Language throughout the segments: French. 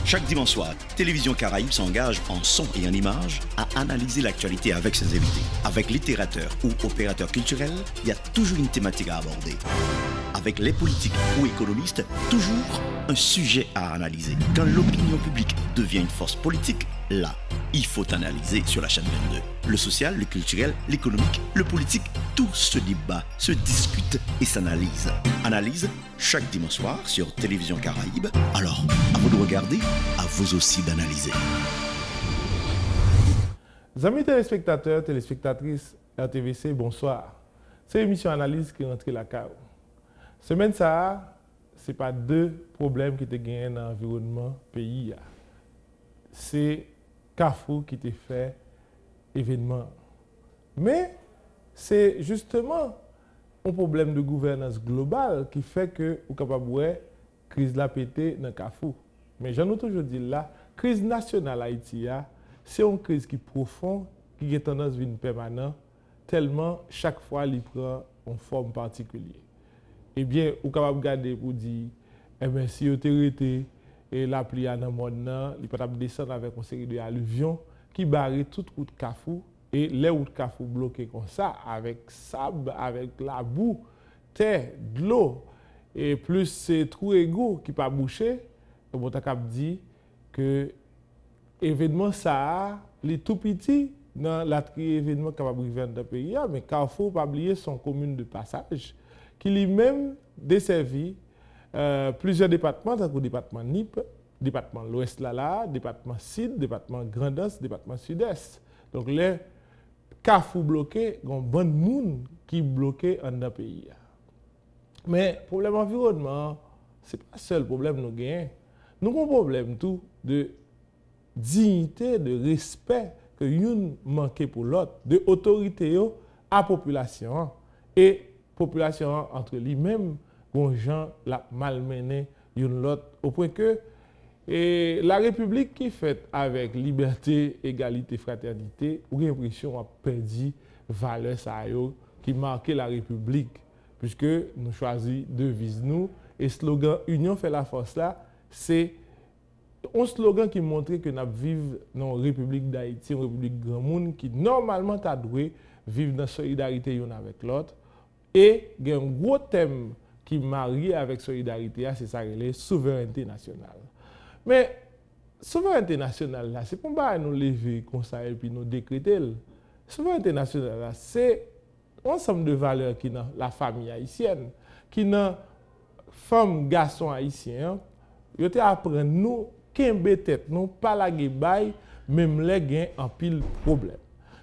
Chaque dimanche soir, Télévision Caraïbe s'engage en son et en images à analyser l'actualité avec ses invités. Avec littérateur ou opérateur culturel, il y a toujours une thématique à aborder. Avec les politiques ou économistes, toujours un sujet à analyser. Quand l'opinion publique devient une force politique, là, il faut analyser sur la chaîne 22. Le social, le culturel, l'économique, le politique, tout se débat, se discute et s'analyse. Analyse chaque dimanche soir sur Télévision Caraïbe. Alors, à vous de regarder, à vous aussi d'analyser. Amis téléspectateurs, téléspectatrices RTVC, bonsoir. C'est l'émission Analyse qui rentre la CAO. Semaine ça, ce n'est pas deux problèmes qui te gagnent dans l'environnement pays. C'est Carrefour qui te fait événement. Mais c'est justement un problème de gouvernance globale qui fait que vous êtes capable de crise la pété dans Carrefour. Mais j'en ai toujours dit là, crise nationale Haïti, c'est une crise qui est profonde, qui a tendance à venir permanente, tellement chaque fois il prend une forme particulière. Eh bien, vous êtes capable de regarder pour dire, eh bien, si vous êtes arrêté et la pluie dans le monde, il peut descendre avec une série d'alluvions qui barrent toute route Carrefour. Et les routes Carrefour bloquées comme ça, avec sable, avec la boue, terre, de l'eau, et plus ces trous égaux qui ne pas boucher, on a dit que l'événement ça, les tout petits, dans la événement qui va arriver dans le pays, mais Carrefour pas oublier son commune de passage, qui lui-même desservit plusieurs départements, tant que le département NIP, département l'Ouest là, département Sud, département Grand-Est, département Sud-Est. Donc les Carrefour bloqué, il y a un bon monde qui est bloqué dans le pays. Mais le problème environnement, ce n'est pas le seul problème que nous avons. Nous avons un problème tout de dignité, de respect que nous manquons pour l'autre, de autorité à la population. Et la population entre lui-même, les gens la malmené l'autre, au point que et la République qui est faite avec liberté, égalité, fraternité, ou l'impression a perdu valeur qui marquait la République, puisque nous choisissons devise nous et slogan Union fait la force là, c'est un slogan qui montre que nous vivons dans la République d'Haïti, une République grand monde qui normalement a dû vivre dans la solidarité l'un avec l'autre. Et il y a un gros thème qui marie avec la solidarité, c'est ça, la souveraineté nationale. Mais la souveraineté nationale, c'est pour ne nous lever comme ça et puis nous décréter. La souveraineté nationale, c'est un ensemble de valeurs qui dans la famille haïtienne, qui dans femmes, garçons haïtiens, ils apprennent nous, qu'un tête, nous, pas la guébaille, même les gains en pile problème.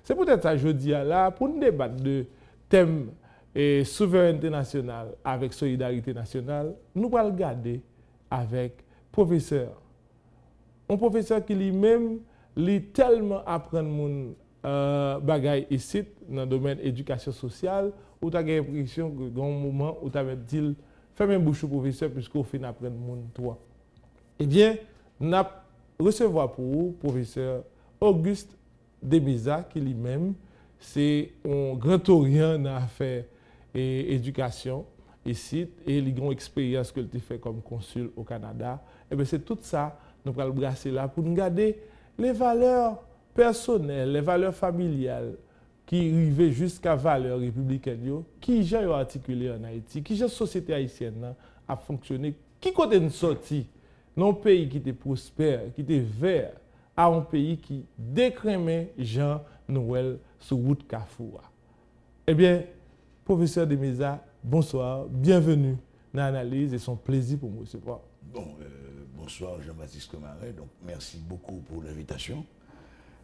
C'est peut-être ça que je dis là, pour nous débattre de thème et souveraineté nationale avec solidarité nationale, nous allons regarder avec professeur. Un professeur qui lui-même lit tellement apprendre mon bagay ici dans le domaine éducation sociale, où tu as l'impression que dans un moment où tu as dit fais un bouche au professeur puisqu'au fin apprendre mon toi. Eh bien, nous recevons pour vous professeur Auguste Demiza qui lui-même c'est un grand orient dans l'affaire et éducation ici et il a une expérience que tu fait comme consul au Canada. Et bien c'est tout ça nous allons brasser là pour nous garder les valeurs personnelles, les valeurs familiales qui arrivent jusqu'à valeurs républicaines, qui j'ai articulé en Haïti, qui j'ai société haïtienne a fonctionné, qui côté une sortie dans un pays qui était prospère, qui était vert, à un pays qui décrémait Jean Noël sur route Carrefour. Eh bien, professeur Demiza, bonsoir, bienvenue dans l'analyse et son plaisir pour moi ce soir. Bon, bonsoir Jean-Baptiste Marais, donc merci beaucoup pour l'invitation.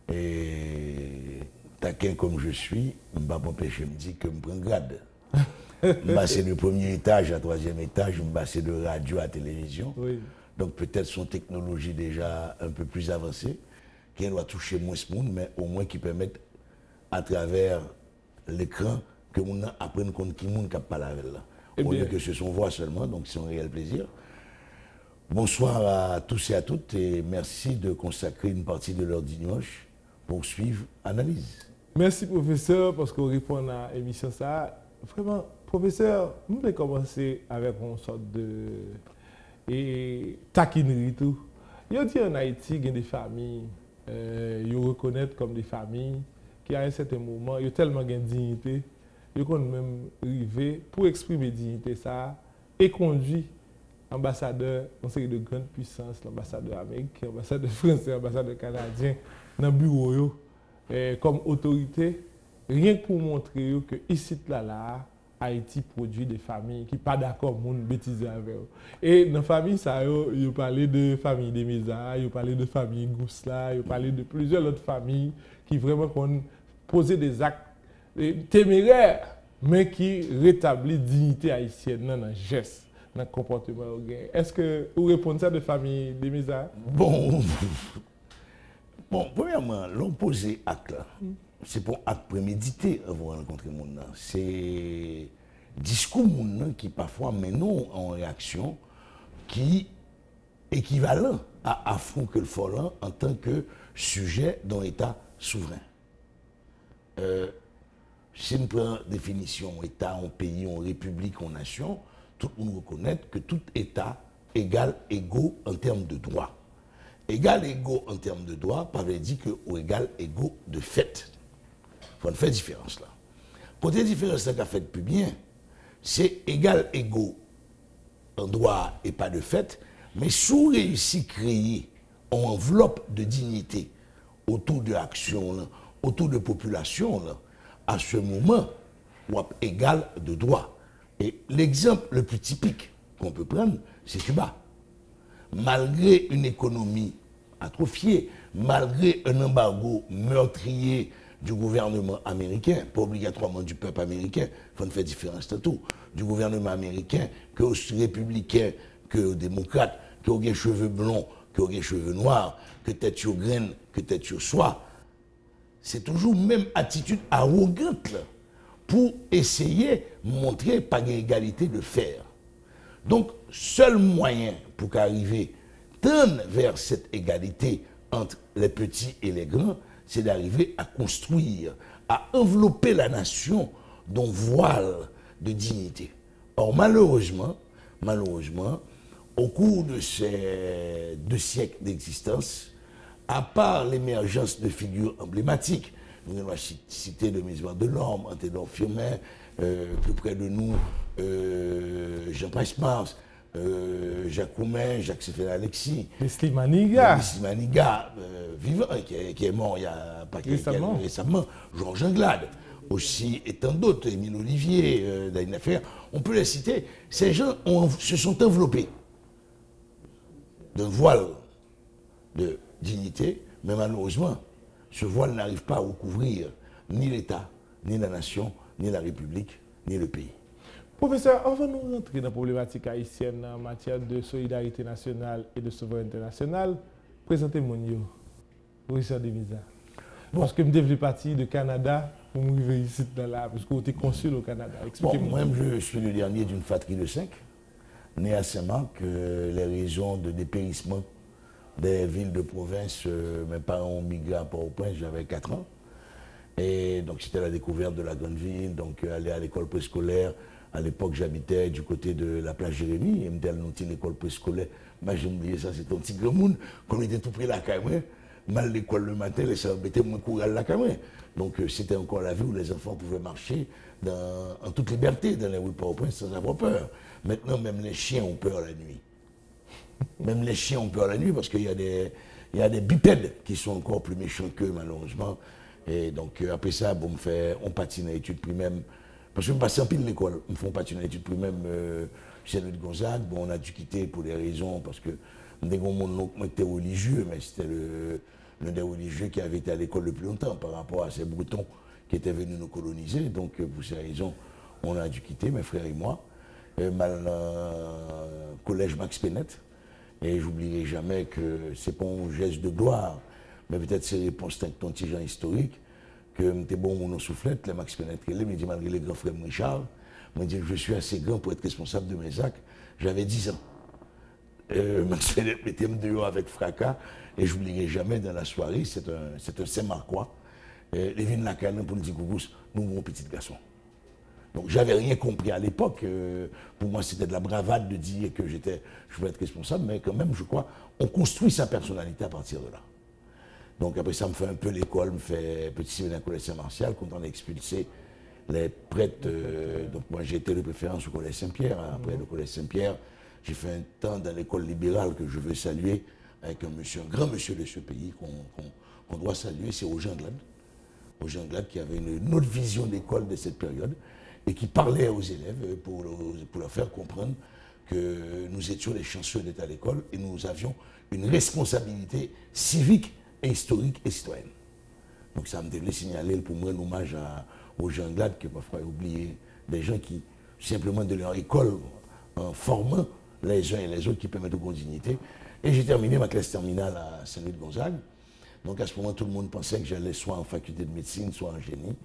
Et taquin comme je suis, je ne vais pas m'empêcher de me dire que je prends grade. Je passe du premier étage à troisième étage, je passe de radio à télévision. Oui. Donc peut-être son technologie déjà un peu plus avancée, qui doit toucher moins ce monde, mais au moins qui permettent à travers l'écran que l'on apprenne contre qui monde qui parle avec là. Au lieu que ce son voix seulement, donc c'est un réel plaisir. Bonsoir à tous et à toutes et merci de consacrer une partie de l'heure dimanche pour suivre Analyse. Merci professeur parce qu'on répond à l'émission ça. Vraiment, professeur, nous allons commencer avec une sorte de taquinerie tout. Yo dit en Haïti, il y a des familles, ils reconnaissent comme des familles qui à un certain moment, ils ont tellement de dignité, ils ont même arrivé pour exprimer dignité ça et conduit ambassadeur, une série de grandes puissances, l'ambassadeur américain, l'ambassadeur français, l'ambassadeur canadien, dans le bureau comme autorité, rien que pour montrer que ici là, Haïti produit des familles qui ne sont pas d'accord pour bêtiser avec eux. Et dans la famille, ça, ils parlaient de famille des Mézas, ils parlaient de famille Goussla, ils parlaient de plusieurs autres familles qui vraiment posaient des actes téméraires, mais qui rétablissent dignité haïtienne dans le geste, dans le comportement. Est-ce que vous répondez ça de famille des Mézas? Bon, premièrement, l'opposé acte là. C'est pour acte prémédité avant de rencontrer mon nom. C'est discours mon nom qui parfois mène en réaction qui est équivalent à affront que le folant en tant que sujet d'un État souverain. Si on prend définition État, en pays, en république, en nation, tout le monde reconnaît que tout État égale égaux en termes de droit. Égal égaux en termes de droit, pas veut dire que ou égal égaux de fait. Il faut faire différence là. Côté différence là qu'a fait plus bien, c'est égal égaux en droit et pas de fait, mais sous réussi créer une enveloppe de dignité autour de l'action, autour de population, là, à ce moment, on a égal de droit. Et l'exemple le plus typique qu'on peut prendre, c'est Cuba. Malgré une économie atrophiée, malgré un embargo meurtrier du gouvernement américain, pas obligatoirement du peuple américain, il faut faire différence tantôt, du gouvernement américain, que aux républicains, que aux démocrates, que aux cheveux blonds, que aux cheveux noirs, que tête sur graine, que tête sur soie. C'est toujours même attitude arrogante là, pour essayer de montrer pas d'égalité de faire. Donc, seul moyen pour qu'arriver tendre vers cette égalité entre les petits et les grands, c'est d'arriver à construire, à envelopper la nation d'un voile de dignité. Or, malheureusement, au cours de ces 2 siècles d'existence, à part l'émergence de figures emblématiques, nous allons citer le Misère de l'Homme, Antédore Firmin, plus près de nous, Jean-Price Mars, Jacques Roumain, Jacques-Séphane Alexis. Leslie Maniga. Vivant, qui est mort il y a pas récemment. Georges Anglade, aussi, et tant d'autres, Émile Olivier, Daïna Fer. On peut les citer. Ces gens se sont enveloppés d'un voile de dignité, mais malheureusement, ce voile n'arrive pas à recouvrir ni l'État, ni la nation, ni la République, ni le pays. Professeur, avant de nous rentrer dans la problématique haïtienne en matière de solidarité nationale et de souveraineté nationale, présentez-moi Richard Demisa. Parce que je me parti de Canada pour me arriver ici dans là, parce que vous êtes consul au Canada. Expliquez-moi. Moi-même, je suis le dernier d'une fratrie de 5, né à Saint-Marc. Les raisons de dépérissement des villes de province, mes parents ont migré à Port-au-Prince, j'avais 4 ans. Et donc c'était la découverte de la grande ville, donc aller à l'école préscolaire. À l'époque, j'habitais du côté de la plage Jérémie, et me dit l'école préscolaire. Moi, j'ai oublié ça, c'est un petit grand monde, comme il était tout près de la caméra. Mal l'école le matin, les ça mettait moins courant à la caméra. Donc c'était encore la vie où les enfants pouvaient marcher en toute liberté dans les rues de Port-au-Prince sans avoir peur. Maintenant, même les chiens ont peur la nuit. Même les chiens ont peur la nuit parce qu'il y a des bipèdes qui sont encore plus méchants qu'eux, malheureusement. Et donc, après ça, bon, on patine à l'étude primaire. Parce que je passe en pile l'école, on fait patine à l'étude primaire chez Louis de Gonzague. Bon, on a dû quitter pour des raisons, parce que mon était religieux, mais c'était l'un des religieux qui avait été à l'école le plus longtemps par rapport à ces Bretons qui étaient venus nous coloniser. Donc, pour ces raisons, on a dû quitter, mes frères et moi, collège Max Pennet. Et j'oublierai jamais que c'est pas un geste de gloire, mais peut-être c'est réponse d'un petit genre historique, que j'étais bon mon soufflette, les Max Pennet, me dit malgré les grands frères Richard, me dit je suis assez grand pour être responsable de mes actes. J'avais 10 ans. Max Pennet mettait dehors avec fracas, et j'oublierai jamais dans la soirée, c'est un Saint-Marcois, les vignes de la canne pour nous dire coucou, nous mon petit garçon. Donc j'avais rien compris à l'époque. Pour moi, c'était de la bravade de dire que je pouvais être responsable, mais quand même, je crois, on construit sa personnalité à partir de là. Donc après ça, me fait un peu l'école, me fait petit séminaire collège Saint-Martial, quand on a expulsé les prêtres. Donc moi, j'ai été de préférence au collège Saint-Pierre. Après le collège Saint-Pierre, j'ai fait un temps dans l'école libérale que je veux saluer, avec un grand monsieur de ce pays qu'on doit saluer, c'est Auger Anglade. Auger Anglade qui avait une autre vision d'école de cette période et qui parlait aux élèves pour leur faire comprendre que nous étions les chanceux d'être à l'école et nous avions une responsabilité civique et historique et citoyenne. Donc ça me devait signaler pour moi un hommage aux gens Anglade que parfois oublié, des gens qui, simplement de leur école, en formant les uns et les autres qui permettent de bonne dignité. Et j'ai terminé ma classe terminale à Saint-Louis-de-Gonzague. Donc à ce moment, tout le monde pensait que j'allais soit en faculté de médecine, soit en génie.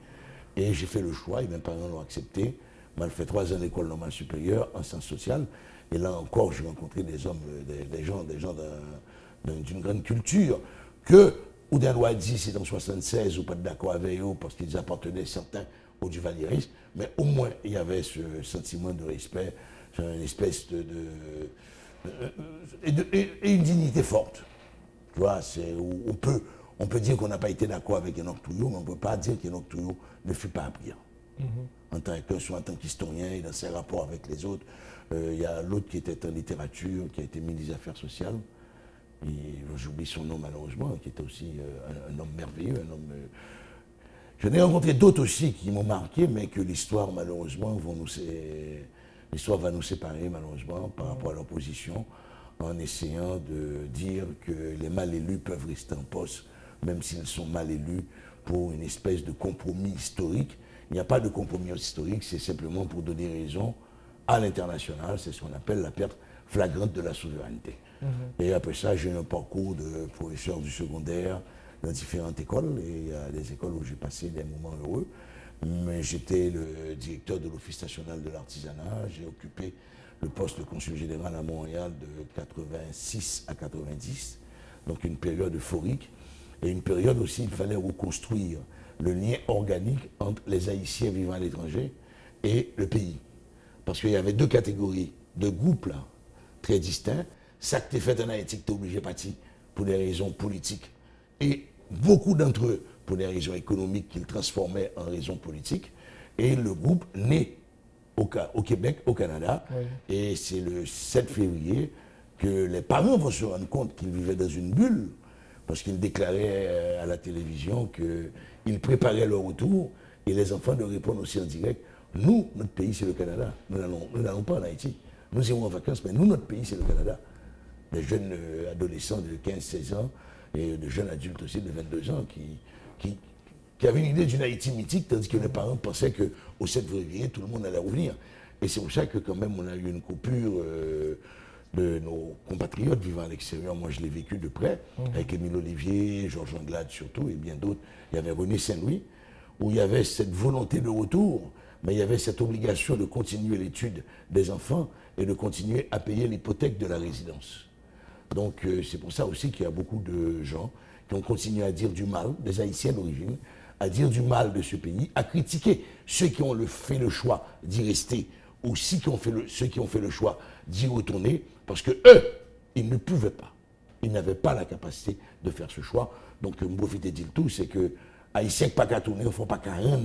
Et j'ai fait le choix, et mes parents l'ont accepté. J'ai fait 3 ans d'école normale supérieure en sciences sociales. Et là encore, j'ai rencontré des hommes, des gens d'une grande culture que Oudin dit c'est en 76 ou pas d'accord avec eux parce qu'ils appartenaient certains au duvalierisme, mais au moins il y avait ce sentiment de respect, une espèce et une dignité forte. Tu vois, on peut dire qu'on n'a pas été d'accord avec Enoch Touillou, mais on ne peut pas dire qu'Enoch Touillou ne fut pas appris. En tant qu'historien et dans ses rapports avec les autres. Il y a l'autre qui était en littérature, qui a été ministre des Affaires sociales. J'oublie son nom malheureusement, qui était aussi un homme merveilleux, un homme... Je n'ai rencontré d'autres aussi qui m'ont marqué, mais que l'histoire malheureusement l'histoire va nous séparer malheureusement par rapport à leur position, en essayant de dire que les mal élus peuvent rester en poste, même s'ils sont mal élus, pour une espèce de compromis historique. Il n'y a pas de compromis historique, c'est simplement pour donner raison à l'international, c'est ce qu'on appelle la perte flagrante de la souveraineté. Et après ça, j'ai eu un parcours de professeur du secondaire dans différentes écoles, et il y a des écoles où j'ai passé des moments heureux. Mais j'étais le directeur de l'Office national de l'artisanat, j'ai occupé le poste de consul général à Montréal de 86 à 90, donc une période euphorique, et une période aussi, il fallait reconstruire le lien organique entre les Haïtiens vivant à l'étranger et le pays. Parce qu'il y avait 2 catégories de groupes là, très distincts. Ça que tu fait en Haïti, tu es obligé de partir pour des raisons politiques. Et beaucoup d'entre eux, pour des raisons économiques qu'ils transformaient en raisons politiques. Et le groupe né au Québec, au Canada. Oui. Et c'est le 7 février que les parents vont se rendre compte qu'ils vivaient dans une bulle, parce qu'ils déclaraient à la télévision qu'ils préparaient leur retour, et les enfants de répondre aussi en direct. Nous, notre pays, c'est le Canada. Nous n'allons pas en Haïti. Nous irons en vacances, mais nous, notre pays, c'est le Canada. Des jeunes adolescents de 15-16 ans et de jeunes adultes aussi de 22 ans qui avaient une idée d'une Haïti mythique, tandis que les parents pensaient qu'au 7 février, tout le monde allait revenir. Et c'est pour ça que quand même, on a eu une coupure de nos compatriotes vivant à l'extérieur. Moi, je l'ai vécu de près, avec Émile Olivier, Georges Anglade surtout, et bien d'autres. Il y avait René Saint-Louis, où il y avait cette volonté de retour, mais il y avait cette obligation de continuer l'étude des enfants et de continuer à payer l'hypothèque de la résidence. Donc c'est pour ça aussi qu'il y a beaucoup de gens qui ont continué à dire du mal, des Haïtiens d'origine, à dire du mal de ce pays, à critiquer ceux qui ont fait le choix d'y rester, ou ceux qui ont fait le choix d'y retourner, parce que eux, ils ne pouvaient pas. Ils n'avaient pas la capacité de faire ce choix. Donc, je profite de dire tout, c'est que Haïtiens qui ne sont pas tourner, il ne faut pas qu'un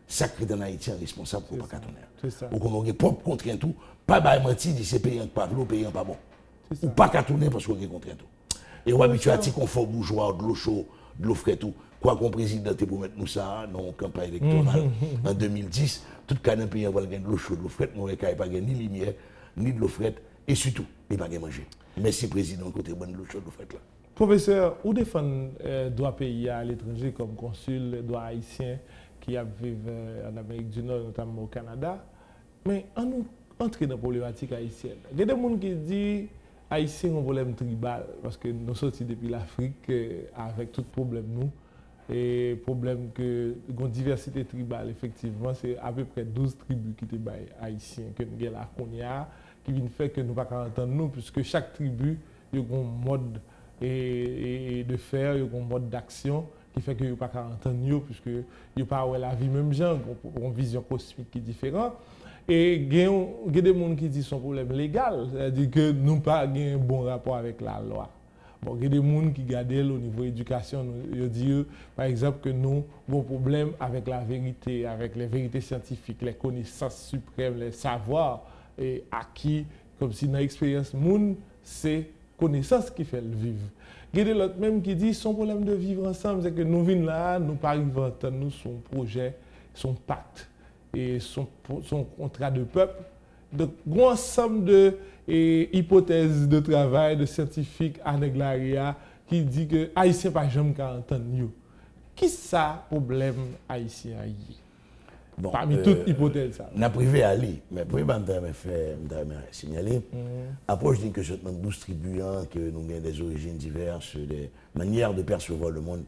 sacré dans Haïti responsable pour pas tourner. C'est ça. Ou qu'on aurait propre contraint tout, pas mentir, dit c'est payant pas l'eau, payant pas bon. Ou pas qu'à tourner parce qu'on est contraint tout. Et on va habituer à dire qu'on fait bourgeois, de l'eau chaude, de l'eau fraîche tout. Quoi qu'on président pour mettre nous ça, non, campagne électorale. En 2010, tout le pays va gagner de l'eau chaude, de l'eau fraîche, mais on n'a pas gagné ni lumière, ni de l'eau fraîche, et surtout, il n'a pas gagné manger. Merci, président, côté bonne de l'eau chaude, de l'eau fraîche là. Professeur, où défendre droit pays à l'étranger comme consul, droit haïtien qui vivent en Amérique du Nord, notamment au Canada, mais on nous entre dans la problématique haïtienne. Il y a des gens qui disent Haïtiens ont un problème tribal, parce que nous sommes sortis depuis l'Afrique avec tout problème nous. Et problème que la diversité tribale, effectivement, c'est à peu près 12 tribus qui étaient haïtiens, que nous avons là, qui viennent faire que nous ne pouvons pas entendre nous, puisque chaque tribu a un mode de faire, il y a un mode d'action qui fait que vous pas entendre puisque vous pas la vie même genre, une vision cosmique qui est différente. Et il y a des gens qui disent que c'est un problème légal, c'est-à-dire que nous pas un bon rapport avec la loi. Bon, il y a des gens qui regardent au niveau de l'éducation, ils disent par exemple que nous avons un problème avec la vérité, avec les vérités scientifiques, les connaissances suprêmes, les savoirs acquis, comme si dans l'expérience monde, c'est connaissance qui fait le vivre. Il y a des autres même qui disent son problème de vivre ensemble, c'est que nous venons là, nous pas arrivons à entendre nous son projet, son pacte et son contrat de peuple. Donc, un ensemble de hypothèses de travail, de scientifiques, Aneglaria, qui dit que Haïtien pas jamais entendre nous. Qui ça problème haïtien haïtien? Bon, parmi toutes hypothèses ça. N'a privé à lui, mais pour me signaler, approche dit que ce sont 12 tribus, que nous avons des origines diverses, des manières de percevoir le monde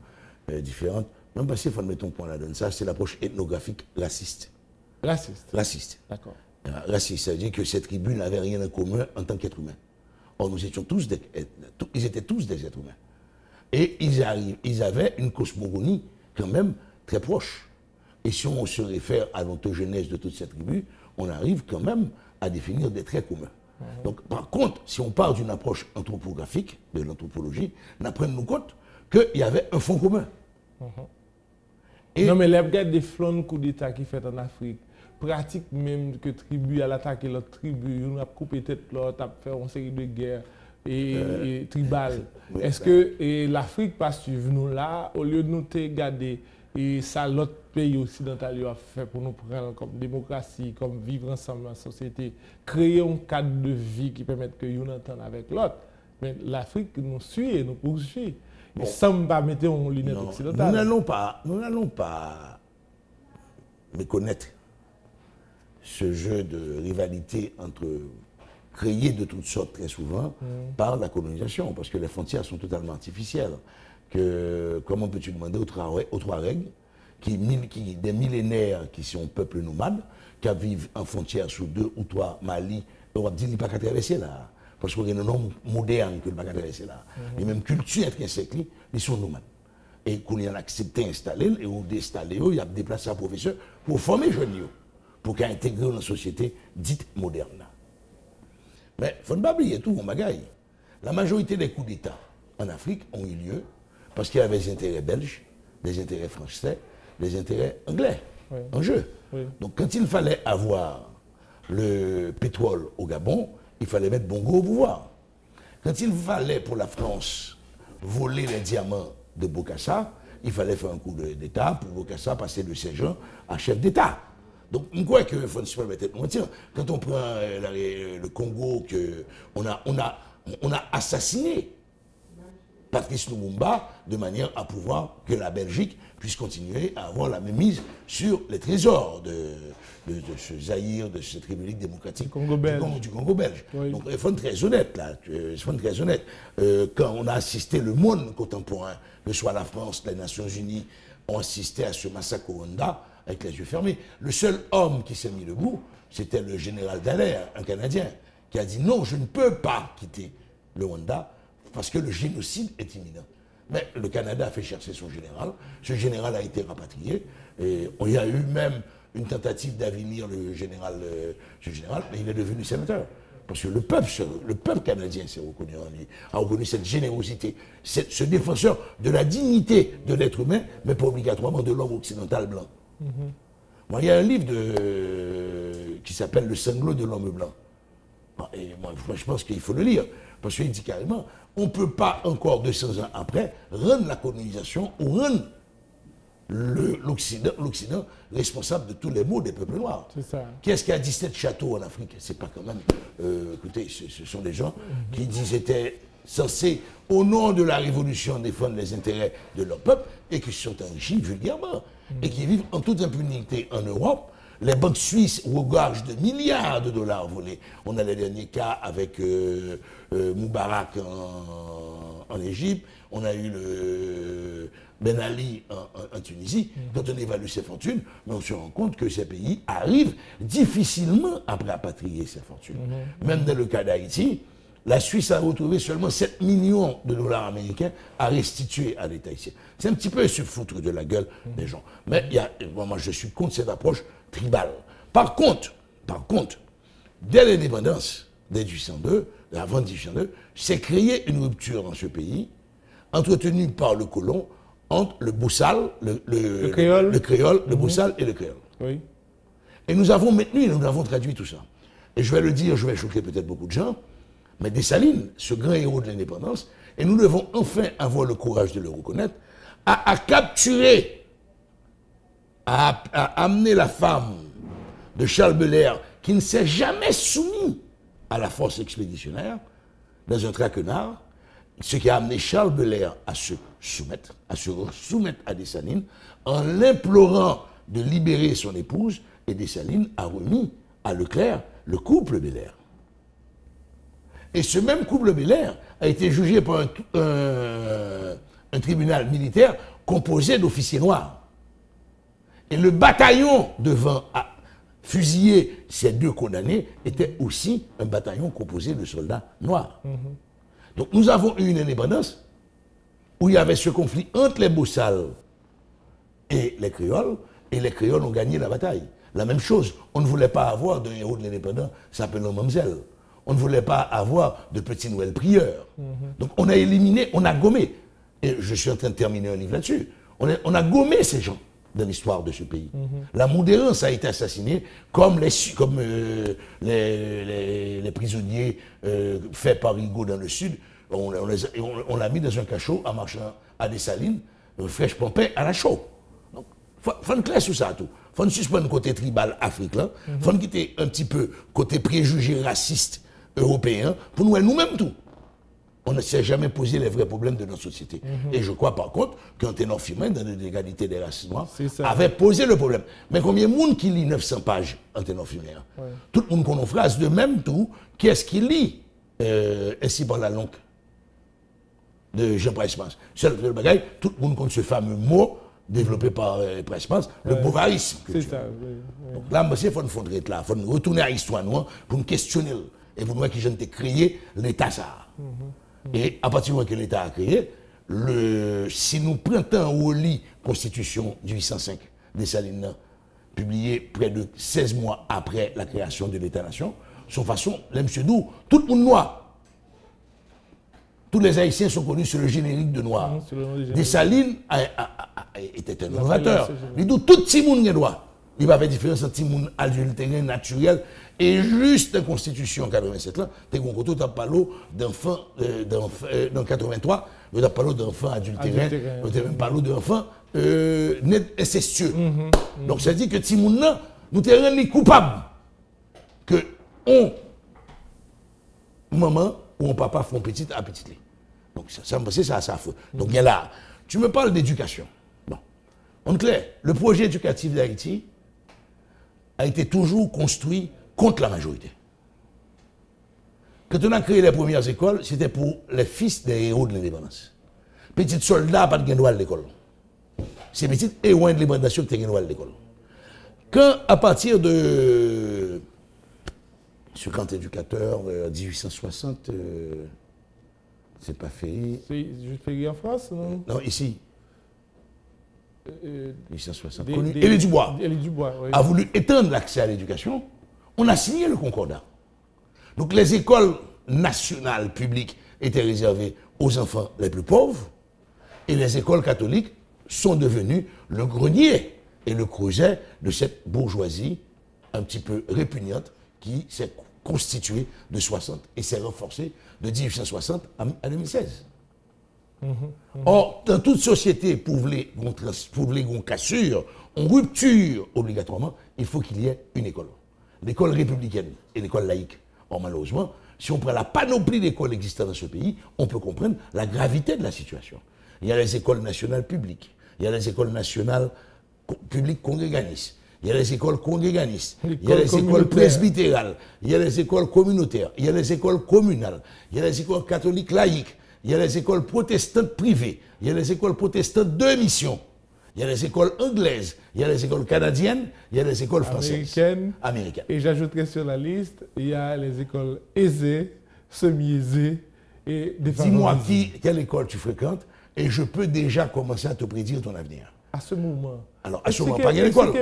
différentes. Même parce qu'il faut mettre un point là-dedans, ça c'est l'approche ethnographique raciste. Raciste. D'accord. Raciste, c'est-à-dire que ces tribus n'avaient rien en commun en tant qu'êtres humains. Or, nous étions tous ils étaient tous des êtres humains. Et ils avaient une cosmogonie quand même très proche. Et si on se réfère à l'ontogenèse de toutes ces tribus, on arrive quand même à définir des traits communs. Donc, par contre, si on parle d'une approche anthropographique, de l'anthropologie, nous compte qu'il y avait un fond commun. Non, mais les regards des flancs coups d'État qui fait en Afrique, pratique même que tribu à l'attaquer l'autre tribu, on a coupé tête l'autre, a fait une série de guerres et tribales. Est-ce que l'Afrique pas suivre nous là, au lieu de nous garder et ça l'autre pays occidental a fait pour nous prendre comme démocratie, comme vivre ensemble dans la société, créer un cadre de vie qui permette que nous entendons avec l'autre. Mais l'Afrique nous suit et nous poursuit. Bon. Sans pas mettre une lunette occidentale. Nous n'allons pas méconnaître ce jeu de rivalité créé de toutes sortes très souvent par la colonisation, parce que les frontières sont totalement artificielles. Comment peux-tu demander aux Touaregs, des millénaires qui sont peuple nomade, qui vivent en frontière sous 2 ou 3 Mali, on va dire qu'ils ne peuvent pas traverser là. Parce qu'il y a un nom moderne que ne peuvent pas traverser là. Et même culture intrinsèque, ils sont nomades. Et qu'on y a accepté d'installer, et on déinstaller, il y a déplacé un professeur pour former les jeunes, pour qu'ils intègrent dans la société dite moderne. Mais il ne faut pas oublier tout, mon bagaille. La majorité des coups d'État en Afrique ont eu lieu parce qu'il y avait des intérêts belges, des intérêts français, des intérêts anglais en jeu. Donc quand il fallait avoir le pétrole au Gabon, il fallait mettre Bongo au pouvoir. Quand il fallait pour la France voler les diamants de Bokassa, il fallait faire un coup d'État pour Bokassa passer de sergent à chef d'État. Donc, on croit qu'il faut se permettre de mentir. Quand on prend le Congo, on a assassiné Patrice Lumumba de manière à pouvoir que la Belgique puisse continuer à avoir la même mise sur les trésors de ce Zaïre, de cette République démocratique du Congo belge. Oui. Donc, il faut être très honnête là. Quand on a assisté le monde contemporain, que ce soit la France, les Nations Unies, ont assisté à ce massacre au Rwanda avec les yeux fermés. Le seul homme qui s'est mis debout, c'était le général Dallaire, un Canadien, qui a dit non, je ne peux pas quitter le Rwanda parce que le génocide est imminent. Mais le Canada a fait chercher son général. Ce général a été rapatrié. Et il y a eu même une tentative d'avenir ce général, mais il est devenu sénateur. Parce que le peuple canadien s'est reconnu en lui, a reconnu cette générosité, ce défenseur de la dignité de l'être humain, mais pas obligatoirement de l'homme occidental blanc. Moi, il y a un livre qui s'appelle Le sanglot de l'homme blanc. Et moi, je pense qu'il faut le lire. Parce qu'il dit carrément, on ne peut pas encore 200 ans après rendre la colonisation ou rendre l'Occident responsable de tous les maux des peuples noirs. C'est ça. Qui est-ce qui a 17 châteaux en Afrique? C'est pas quand même... écoutez, ce sont des gens qui disent étaient censés, au nom de la révolution, défendre les intérêts de leur peuple et qui se sont enrichis vulgairement et qui vivent en toute impunité en Europe. Les banques suisses regorgent de milliards de dollars volés. On a les derniers cas avec Moubarak en Égypte. On a eu le Ben Ali en Tunisie. Quand on évalue ces fortunes, mais on se rend compte que ces pays arrivent difficilement à rapatrier ces fortunes. Même dans le cas d'Haïti, la Suisse a retrouvé seulement 7 millions de dollars américains à restituer à l'État haïtien. C'est un petit peu se foutre de la gueule des gens. Mais moi, je suis contre cette approche tribale. Par contre, dès l'indépendance, dès 1802, avant 1802, s'est créée une rupture dans ce pays, entretenue par le colon, entre le boussal, le créole, le boussal et le créole. Oui. Et nous avons maintenu, nous avons traduit tout ça. Et je vais le dire, je vais choquer peut-être beaucoup de gens, mais Dessalines, ce grand héros de l'indépendance, et nous devons enfin avoir le courage de le reconnaître, a capturé, a amené la femme de Charles Belair, qui ne s'est jamais soumis à la force expéditionnaire, dans un traquenard, ce qui a amené Charles Belair à se soumettre à Dessalines, en l'implorant de libérer son épouse, et Dessalines a remis à Leclerc le couple Belair. Et ce même couple Belair a été jugé par un tribunal militaire composé d'officiers noirs. Et le bataillon devant fusiller ces deux condamnés était aussi un bataillon composé de soldats noirs. Donc nous avons eu une indépendance où il y avait ce conflit entre les Boussales et les créoles ont gagné la bataille. La même chose, on ne voulait pas avoir d'un héros de l'indépendance s'appelant Mamselle. On ne voulait pas avoir de petit Noël prieur. Donc on a éliminé, on a gommé. Et je suis en train de terminer un livre là-dessus. On a gommé ces gens dans l'histoire de ce pays. La modérance a été assassinée comme les prisonniers faits par Rigaud dans le sud. On l'a mis dans un cachot en marchant à Dessalines, fraîche pompée à la chaux. Donc, faut clair sur ça tout. Faut ne suspendre le côté tribal africain, faut ne quitter un petit peu côté préjugé raciste européen pour nous-mêmes tout. On ne s'est jamais posé les vrais problèmes de notre société. Et je crois par contre qu'un ténor Fumain, dans l'égalité des races noires, avait posé le problème. Mais combien de monde qui lit 900 pages en ténor Fumain? Tout le monde connaît une phrase de même tout. Qui est-ce qui lit ainsi par la longue de Jean Prespas? Seul le bagaille, tout le monde connaît ce fameux mot développé par Prespas, le bovarisme. C'est ça. Donc là, il faut nous fondre là, il faut nous retourner à l'histoire noire pour nous questionner. Et vous voyez que j'ai créé l'État ça. Et à partir du moment que l'État a créé, si nous prenons au lit Constitution du 805 Dessalines, publiée près de 16 mois après la création de l'État-nation, son façon, là, M. Dou, tout le monde noir. Tous les Haïtiens sont connus sur le générique de noir. Dessalines était un innovateur. Il dit tout le monde est noir. Il va avoir différence entre le monde adultéré, naturel, et juste la Constitution 87 là, tu as parlé d'enfants, dans 83, tu as parlé d'enfants adultérés, tu as même parlé d'enfants incestueux. Donc ça dit que ce monde là, nous te rendons coupables que maman ou papa font petit à petit. Donc ça me passe ça à faux. Donc il y a là, tu me parles d'éducation. Bon, en clair, le projet éducatif d'Haïti a été toujours construit contre la majorité. Quand on a créé les premières écoles, c'était pour les fils des héros de l'indépendance. Petits soldats, pas de droit à l'école. C'est petits héros de l'indépendance qui ont droit à l'école. Quand, à partir de ce camp éducateur, 1860, c'est pas fait. C'est juste fait en France, non? Non, ici. 1860. Élie Dubois, oui. a voulu étendre l'accès à l'éducation. On a signé le concordat. Donc les écoles nationales publiques étaient réservées aux enfants les plus pauvres et les écoles catholiques sont devenues le grenier et le creuset de cette bourgeoisie un petit peu répugnante qui s'est constituée de 60 et s'est renforcée de 1860 à 2016. Or, dans toute société, pour une cassure, en rupture obligatoirement, il faut qu'il y ait une école. L'école républicaine et l'école laïque. Or, malheureusement, si on prend la panoplie d'écoles existantes dans ce pays, on peut comprendre la gravité de la situation. Il y a les écoles nationales publiques, il y a les écoles nationales publiques congréganistes, il y a les écoles congréganistes, il y a les écoles presbytérales, il y a les écoles communautaires, il y a les écoles communales, il y a les écoles catholiques laïques, il y a les écoles protestantes privées, il y a les écoles protestantes de mission, il y a les écoles anglaises, il y a les écoles canadiennes, il y a les écoles françaises. Américaines. Et j'ajouterai sur la liste, il y a les écoles aisées semi-aisés et Dis-moi quelle école tu fréquentes et je peux déjà commencer à te prédire ton avenir. À ce moment. Alors, à ce moment, pas l'école.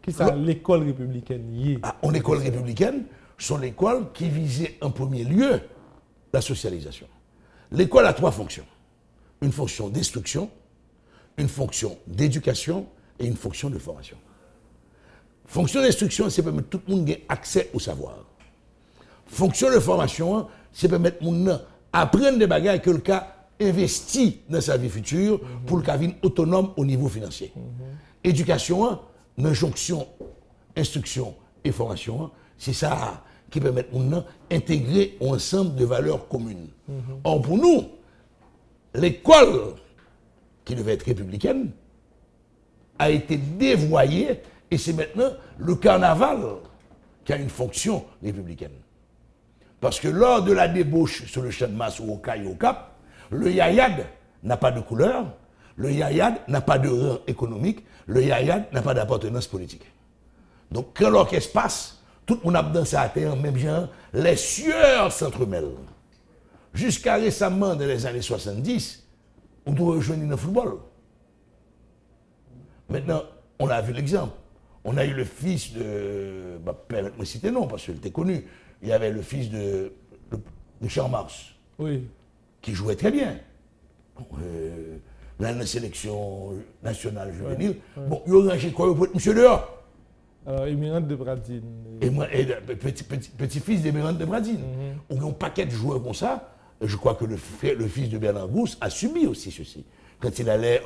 Qui c'est l'école républicaine? En école républicaine, sont l'école qui visait en premier lieu la socialisation. L'école a 3 fonctions. Une fonction d'instruction, une fonction d'éducation et une fonction de formation. Fonction d'instruction, c'est permettre tout le monde ait accès au savoir. Fonction de formation, c'est permettre tout le monde apprendre des bagages que le cas investi dans sa vie future pour le cas autonome au niveau financier. Éducation, l'injonction, instruction et formation, c'est ça qui permet tout le monde d'intégrer un ensemble de valeurs communes. Or, pour nous, l'école qui devait être républicaine a été dévoyée et c'est maintenant le carnaval qui a une fonction républicaine. Parce que lors de la débauche sur le champ de masse ou au Caille au Cap, le yayad n'a pas de couleur, le yayad n'a pas de rang économique, le yayad n'a pas d'appartenance politique. Donc quand l'orchestre passe, tout le monde a dansé à terre, même genre, les sueurs s'entremêlent. Jusqu'à récemment, dans les années 70, on doit rejoindre le football. Maintenant, on a vu l'exemple. On a eu le fils de... Permettez-moi de citer non, parce qu'il était connu. Il y avait le fils de Charles Mars, qui jouait très bien. Dans la sélection nationale juvénile. Bon, il a rangé quoi pour être monsieur dehors? Émirante de Bradine. Petit-fils d'Émirante de Bradine. On a un paquet de joueurs comme ça. Je crois que le fils de Bernard Gousse a subi aussi ceci. Quand il allait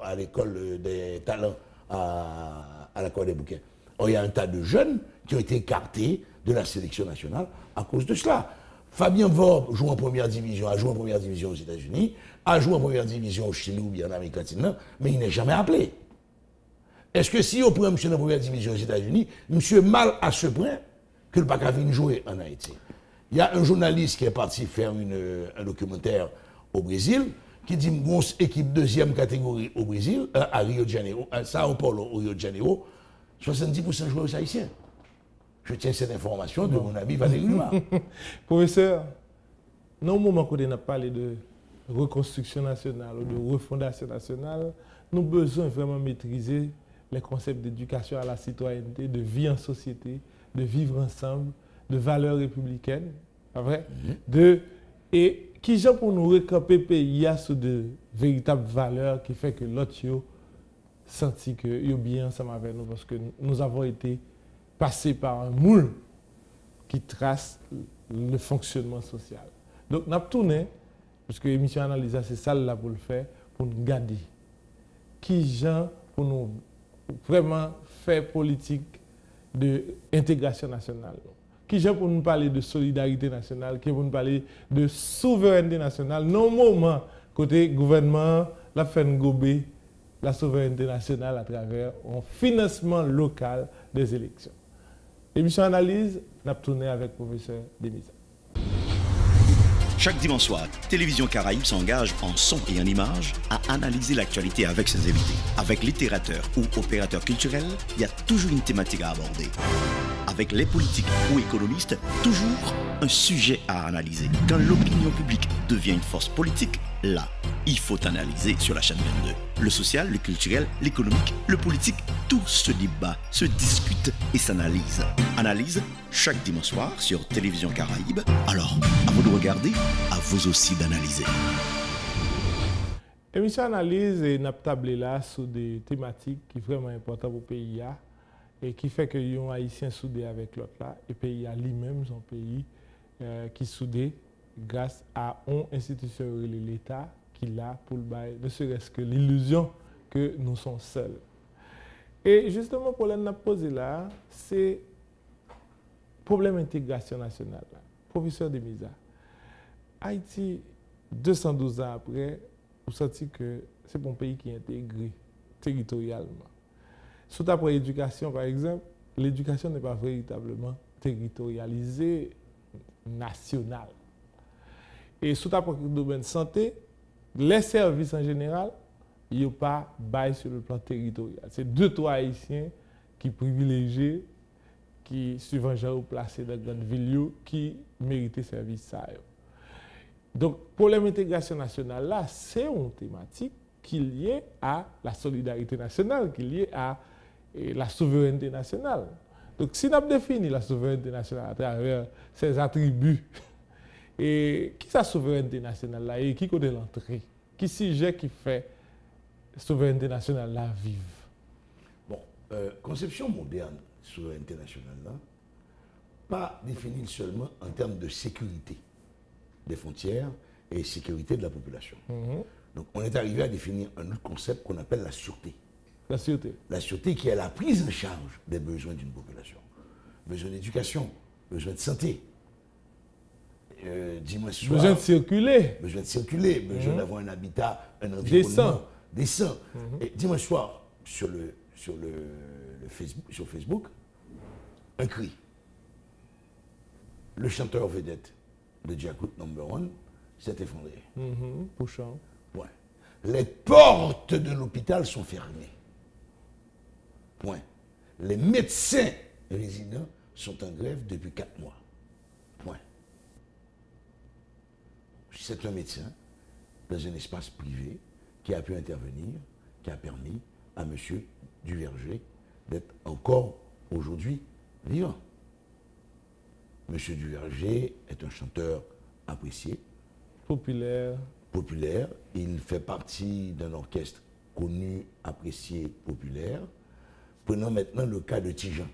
à l'école des talents à la Cour des Bouquets. Il y a un tas de jeunes qui ont été écartés de la sélection nationale à cause de cela. Fabien Vorbe joue en première division, a joué en première division aux États-Unis, a joué en première division au Chili ou bien en Amérique latine, mais il n'est jamais appelé. Est-ce que si on prend monsieur dans la première division aux États-Unis, monsieur mal à ce point que le pas qu'à venir jouer en Haïti? Il y a un journaliste qui est parti faire un documentaire au Brésil qui dit une équipe deuxième catégorie au Brésil, à Rio de Janeiro, à Sao Paulo, au Rio de Janeiro, 70% joueurs haïtiens. Je tiens cette information de mon ami Valérie Lumar. Professeur, dans le moment où on a parlé de reconstruction nationale ou de refondation nationale, nous avons besoin vraiment maîtriser les concepts d'éducation à la citoyenneté, de vie en société, de vivre ensemble, de valeurs républicaines, pas vrai? Et qui j'ai pour nous recamper pays sur de véritables valeurs qui fait que l'autre senti que yo bien ensemble avec nous parce que nous avons été passés par un moule qui trace le fonctionnement social. Donc nous avons tourné, parce que l'émission Analyse, c'est ça là pour le faire, pour nous garder. Qui gens pour nous vraiment faire politique d'intégration nationale. Qui gens pour nous parler de solidarité nationale, qui pour nous parler de souveraineté nationale. Non moment côté gouvernement, la fin gobé la souveraineté nationale à travers un financement local des élections. Émission Analyse, nous avons tourné avec le professeur Demisa. Chaque dimanche soir, Télévision Caraïbe s'engage en son et en images à analyser l'actualité avec ses invités. Avec littérateur ou opérateur culturel, il y a toujours une thématique à aborder. Avec les politiques ou économistes, toujours un sujet à analyser. Quand l'opinion publique devient une force politique, là, il faut analyser sur la chaîne 22. Le social, le culturel, l'économique, le politique, tout se débat, se discute et s'analyse. Analyse chaque dimanche soir sur Télévision Caraïbe. Alors, à vous de regarder, à vous aussi d'analyser. Émission Analyse et n'a tablé là sur des thématiques qui sont vraiment importantes pour le pays et qui fait que les Haïtiens soudés avec l'autre là et le pays lui-même son pays qui soudé grâce à une institution de l'État qui l'a pour le bail, ne serait-ce que l'illusion que nous sommes seuls. Et justement, pour l'en poser là, c'est le problème d'intégration nationale. Professeur Demisa, Haïti, 212 ans après, vous sentez que c'est un pays qui est intégré territorialement. Surtout après l'éducation, par exemple, l'éducation n'est pas véritablement territorialisée, nationale. Et surtout après le domaine de santé, les services en général, il n'y a pas bail sur le plan territorial. C'est 2-3 Haïtiens qui privilégient, qui, suivant gens placés dans grande ville, qui méritent service ça. Donc, problème d'intégration nationale, là, c'est une thématique qui est liée à la solidarité nationale, qui est liée à la souveraineté nationale. Donc, si on a défini la souveraineté nationale à travers ses attributs, et qui est la souveraineté nationale là, et qui connaît l'entrée, qui sujet qui fait la souveraineté nationale là vive? Bon, conception moderne, souveraineté nationale là, pas définie seulement en termes de sécurité des frontières et sécurité de la population. Donc, on est arrivé à définir un autre concept qu'on appelle la sûreté. La sûreté. La sûreté qui est la prise en charge des besoins d'une population. Besoin d'éducation, besoin de santé. Dis-moi ce soir. Besoin de circuler. Besoin de circuler, besoin d'avoir un habitat, un environnement décent. Et dis-moi ce soir, sur Facebook, un cri. Le chanteur vedette de Djakout No.1 s'est effondré. Pouchant. Ouais. Les portes de l'hôpital sont fermées. Point. Les médecins résidents sont en grève depuis 4 mois. Point. C'est un médecin dans un espace privé qui a pu intervenir, qui a permis à M. Duverger d'être encore aujourd'hui vivant. M. Duverger est un chanteur apprécié. Populaire. Populaire. Il fait partie d'un orchestre connu, apprécié, populaire. Prenons maintenant le cas de Tijan,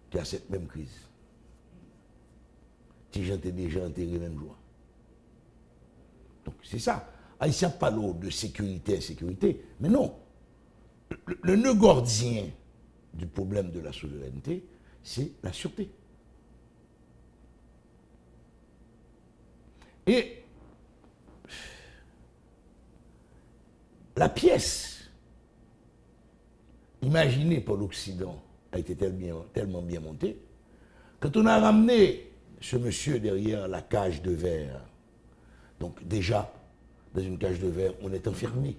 qui a cette même crise. Tijan était déjà enterré même jour. Donc c'est ça. Haïtien parle de sécurité, insécurité, mais non. Le nœud gordien du problème de la souveraineté, c'est la sûreté. Et la pièce imaginée par l'Occident a été tellement bien montée, quand on a ramené ce monsieur derrière la cage de verre, donc déjà, dans une cage de verre, on est enfermé.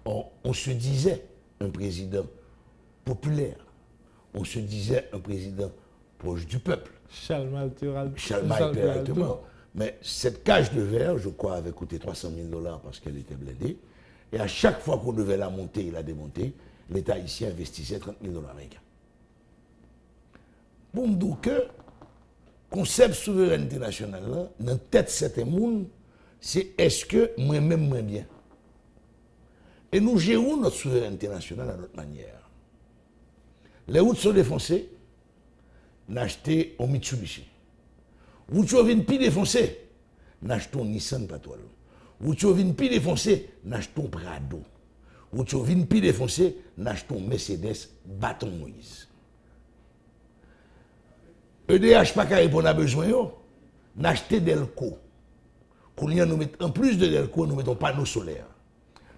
On se disait un président populaire, on se disait un président proche du peuple. Chalma-Alto. Mais cette cage de verre, je crois, avait coûté $300 000 parce qu'elle était blindée. Et à chaque fois qu'on devait la monter et la démonter, l'État ici investissait $30 000 américains. Bon, donc, concept souveraineté nationale, là, dans la tête de certains monde, c'est est-ce que moi-même, moi bien. Et nous gérons notre souveraineté nationale à notre manière. Les routes sont défoncées, nous achetons un Mitsubishi. Routes sont plus défoncées, nous achetons un Nissan Patrol. Routes sont plus défoncées, nous achetons un Prado. Routes sont plus défoncées, nous achetons un Mercedes Bâton Moïse. EDH pas qu'à répondre à besoin, nous achetons Delco. En plus de Delco, nous mettons panneaux solaires.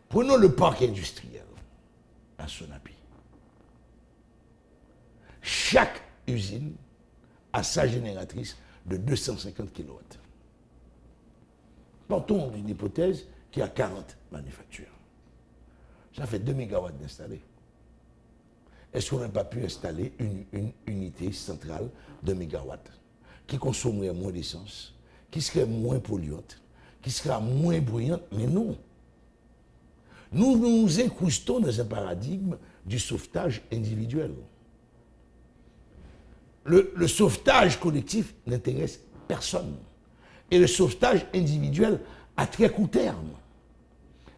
Prenons le parc industriel à Sonapi. Chaque usine a sa génératrice de 250 kW. Partons d'une hypothèse qui a 40 manufactures. Ça fait 2 MW d'installer. Est-ce qu'on n'a pas pu installer une unité centrale de mégawatts qui consommerait moins d'essence, qui serait moins polluante, qui sera moins bruyante? Mais non. Nous nous incrustons dans un paradigme du sauvetage individuel. Le sauvetage collectif n'intéresse personne. Et le sauvetage individuel à très court terme.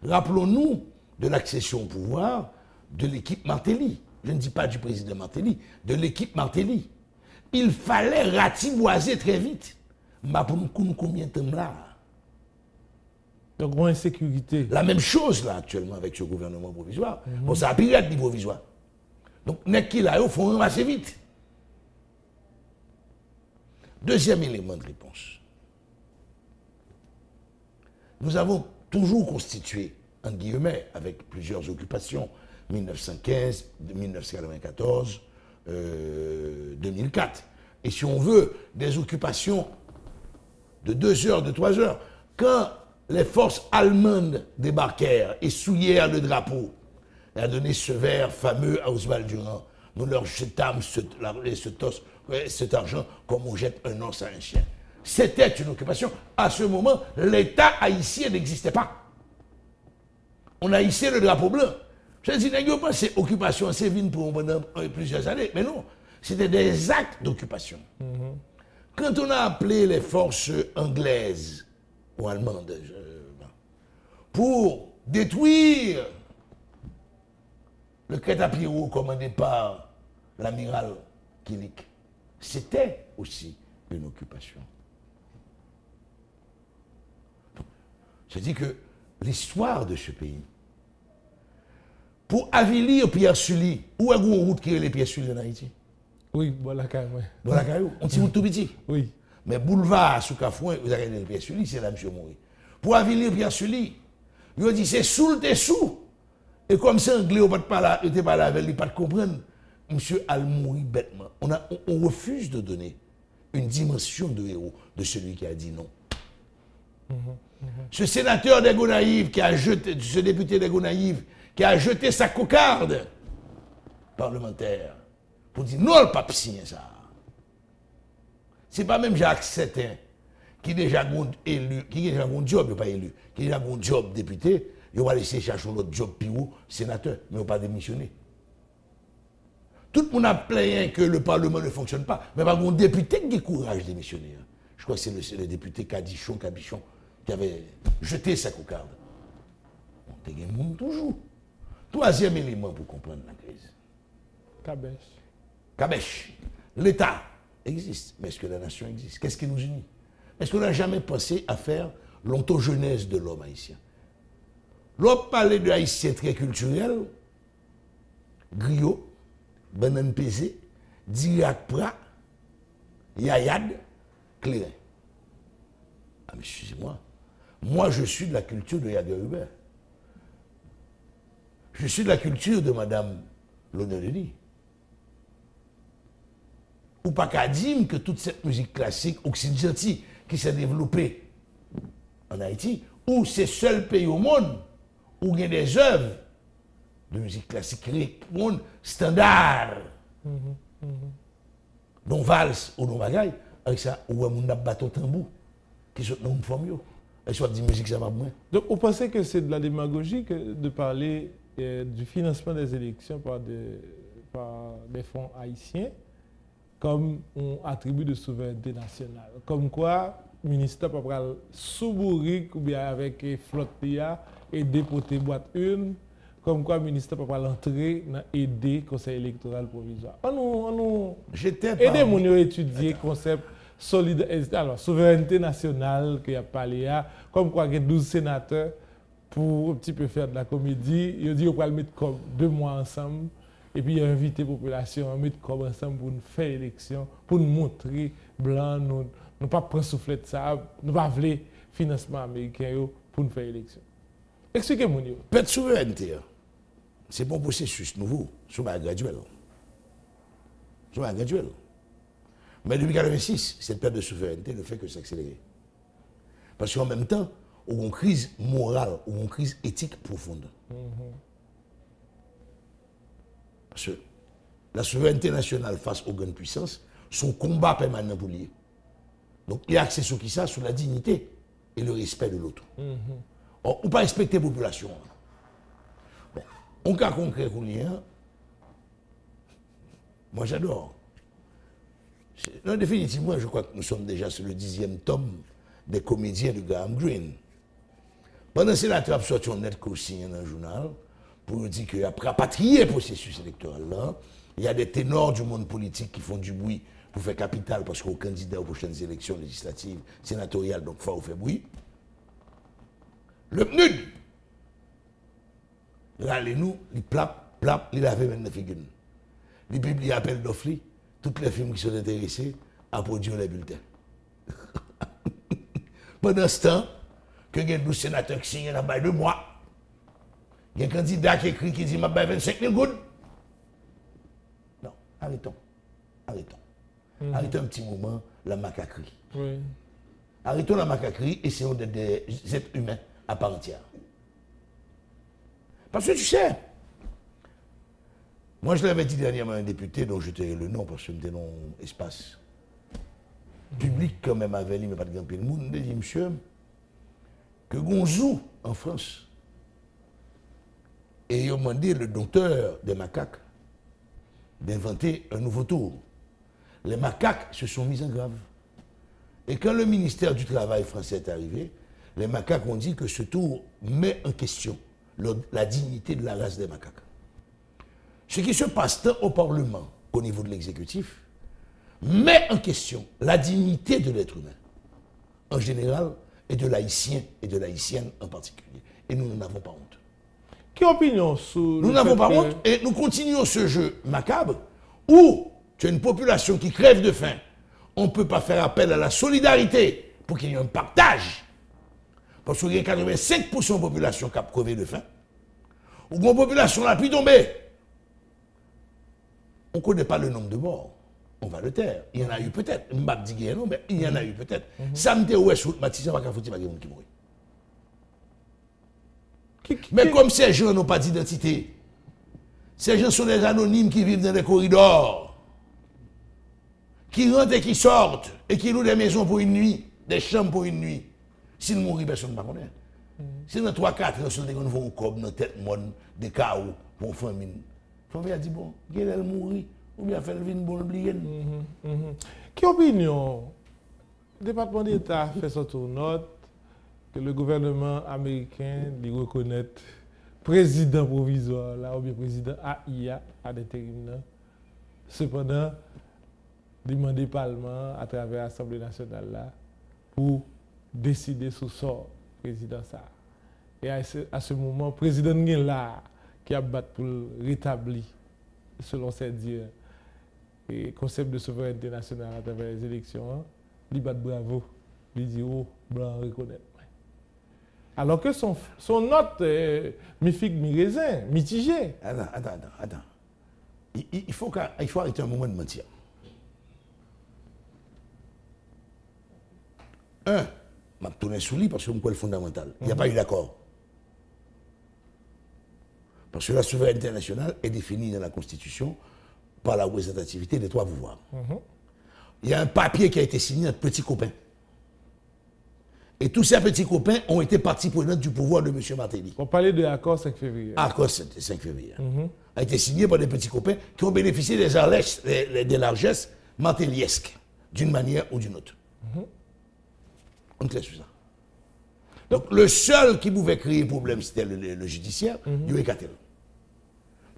Rappelons-nous de l'accession au pouvoir de l'équipe Martelly. Je ne dis pas du président Martelly, de l'équipe Martelly. Il fallait ratiboiser très vite. Mais pour nous, combien de temps là? Donc, moins insécurité. La même chose là actuellement avec ce gouvernement provisoire. Bon, ça a pire du provisoire. Donc, n'est-ce qu'il a, il faut ramasser vite. Deuxième élément de réponse. Nous avons toujours constitué, entre guillemets, avec plusieurs occupations, 1915, 1994, 2004. Et si on veut, des occupations de 2 heures, de 3 heures. Quand les forces allemandes débarquèrent et souillèrent le drapeau, et a donné ce vers fameux à Oswald Durand, nous leur jetâmes cet argent comme on jette un os à un chien. C'était une occupation. À ce moment, l'État haïtien n'existait pas. On a hissé le drapeau blanc. Je dis, c'est occupation, c'est venu pour pendant plusieurs années. Mais non, c'était des actes d'occupation. Quand on a appelé les forces anglaises ou allemandes pour détruire le Crête-à-Pierrot commandé par l'amiral Killick, c'était aussi une occupation. Je dis que l'histoire de ce pays, pour avilir Pierre Sully, où est-ce qu'on route qui est les Pierre Sully en Haïti? Oui, Bolakaï, oui. Bolakaï, on t'y route tout petit. Oui. Mais boulevard sous Cafouin, vous avez le Pierre Sully, c'est là monsieur Moury. Pour avilir Pierre Sully, il a dit c'est sous le sous. Et comme c'est anglais, on n'était pas là avec lui, pas de comprendre. Monsieur Al-Mouri bêtement. On refuse de donner une dimension de héros de celui qui a dit non. Ce sénateur des Gonaïves qui a jeté, ce député des Gonaïves qui a jeté sa cocarde parlementaire pour dire non, le pape signe ça. C'est pas même Jacques Sétin qui déjà élu, qui déjà un job, pas élu, qui déjà un job député, il va laisser chercher un autre job plus haut, sénateur, mais il va pas démissionner. Tout le monde a plaint que le Parlement ne fonctionne pas, mais pas un député qui a courage de démissionner. Je crois que c'est le député Cabichon qui avait jeté sa cocarde. On te gagne toujours. Troisième élément pour comprendre la crise. Kabèche. L'État existe, mais est-ce que la nation existe? Qu'est-ce qui nous unit? Est-ce qu'on n'a jamais pensé à faire l'ontogenèse de l'homme haïtien? L'homme parlait de haïtien très culturel, griot, banane pesée, Dirac Prat, Yayad, Clairin. Ah, mais excusez-moi. Moi, je suis de la culture de Yager Hubert. Je suis de la culture de Madame L'Honneur-de-Lie. Ou pas qu'à dire que toute cette musique classique occidentale qui s'est développée en Haïti, où c'est le seul pays au monde où il y a des œuvres de musique classique monde standard, dont valse ou dont bagaille, avec ça, où on a bateau tambour, qui sont dans une forme, et soit de musique, ça va moins. Donc, vous pensez que c'est de la démagogie de parler du financement des élections par des fonds haïtiens comme un attribut de souveraineté nationale? Comme quoi, le ministère peut prendre sous-bourrique ou bien avec flotte et dépoter boîte une, comme quoi le ministère peut pas l'entrer dans aider le conseil électoral provisoire. On aider mon étudier le concept souveraineté nationale qui a parlé à, comme quoi il y a 12 sénateurs pour un petit peu faire de la comédie. Il dit qu'on va le mettre comme 2 mois ensemble et puis il a invité la population à mettre comme ensemble pour nous faire élection, pour nous montrer blanc, nous pas prendre soufflet de ça, nous pas vouloir financement américain pour nous faire élection. Expliquez-moi. Perte souveraineté, c'est un bon processus nouveau, sur la graduelle. Mais depuis 1986, cette perte de souveraineté ne fait que s'accélérer. Parce qu'en même temps, on a une crise morale, ou une crise éthique profonde. Parce que la souveraineté nationale face aux grandes puissances, son combat permanent pour lier. Donc il y a accès sur qui ça? Sur la dignité et le respect de l'autre. On ne peut pas respecter la population. Bon, en cas concret qu'on y a, moi j'adore. Non, définitivement, je crois que nous sommes déjà sur le 10e tome des comédiens de Graham Greene. Pendant que la trappe sorti on net aussi dans le journal pour dire qu'après rapatrier le processus électoral là, il y a des ténors du monde politique qui font du bruit pour faire capital parce qu'au candidat aux prochaines élections législatives, sénatoriales, donc il faut faire bruit. Le PNUD, regardez-nous, il plap, il avait même des figures. Il publie appel d'offres, toutes les firmes qui sont intéressées à produire les bulletins. Pendant ce temps, que il y a 12 sénateurs qui signent dans 2 mois, il y a un candidat qui écrit qui dit « m'a 25 000 gouttes ». Non, arrêtons. Arrêtons un petit moment la macaquerie. Oui. Arrêtons la macaquerie et essayons d'être des êtres humains à part entière. Parce que tu sais, Moi, je l'avais dit dernièrement à un député dont je tairai le nom parce que c'était non espace public quand même avec lui, mais pas de grand peu de monde. Il dit, monsieur, que Gonzou en France, et il a demandé le docteur des macaques d'inventer un nouveau tour. Les macaques se sont mis en grave. Et quand le ministère du Travail français est arrivé, les macaques ont dit que ce tour met en question la dignité de la race des macaques. Ce qui se passe tant au Parlement qu'au niveau de l'exécutif met en question la dignité de l'être humain en général et de l'haïtien et de l'haïtienne en particulier. Et nous n'en avons pas honte. Quelle opinion sur nous n'avons pas honte et nous continuons ce jeu macabre où tu as une population qui crève de faim. On ne peut pas faire appel à la solidarité pour qu'il y ait un partage. Parce qu'il y a 85% de la population qui a crevé de faim. Ou une population la plus tombée. On ne connaît pas le nombre de morts. On va le taire. Il y en a eu peut-être. Je ne vais pas dire non, mais il y en a eu peut-être. Ça me dit, ouais, sur le matin, il faut pas qui mourir. Mais comme ces gens n'ont pas d'identité, ces gens sont des anonymes qui vivent dans des corridors, qui rentrent et qui sortent, et qui louent des maisons pour une nuit, des chambres pour une nuit. S'ils mourent, personne ne va connaître. Si dans 3-4 ans, ils vont comme dans tête monde, des chaos pour une famine. La famille a dit, bon, elle mourir, ou bien faire le vin pour l'oublier. Quelle opinion? Le département d'État fait son note que le gouvernement américain lui reconnaît président provisoire, là, ou bien président AIA, à l'intérim. Cependant, demander le Parlement à travers l'Assemblée nationale là, pour décider sur sort président ça. Et à ce moment, le président est là qui a battu pour rétablir, selon ses dires, le concept de souveraineté nationale à travers les élections. Il bat bravo, il dit oh, blanc reconnaître. Alors que son note mi-figue, mi-raisin, mitigé. Attends. Il faut arrêter un moment de mentir. Je vais tourner sous lui parce que c'est le fondamental. Il n'y a pas eu d'accord. Parce que la souveraineté nationale est définie dans la Constitution par la représentativité des 3 pouvoirs. Il y a un papier qui a été signé entre petits copains. Et tous ces petits copains ont été partie prenante du pouvoir de M. Martelly. On parlait de l'accord 5 février. Accord 5 février. A été signé par des petits copains qui ont bénéficié des largesses martelliesques, d'une manière ou d'une autre. On est clair sur ça. Donc le seul qui pouvait créer problème, c'était le judiciaire, il y a écarté.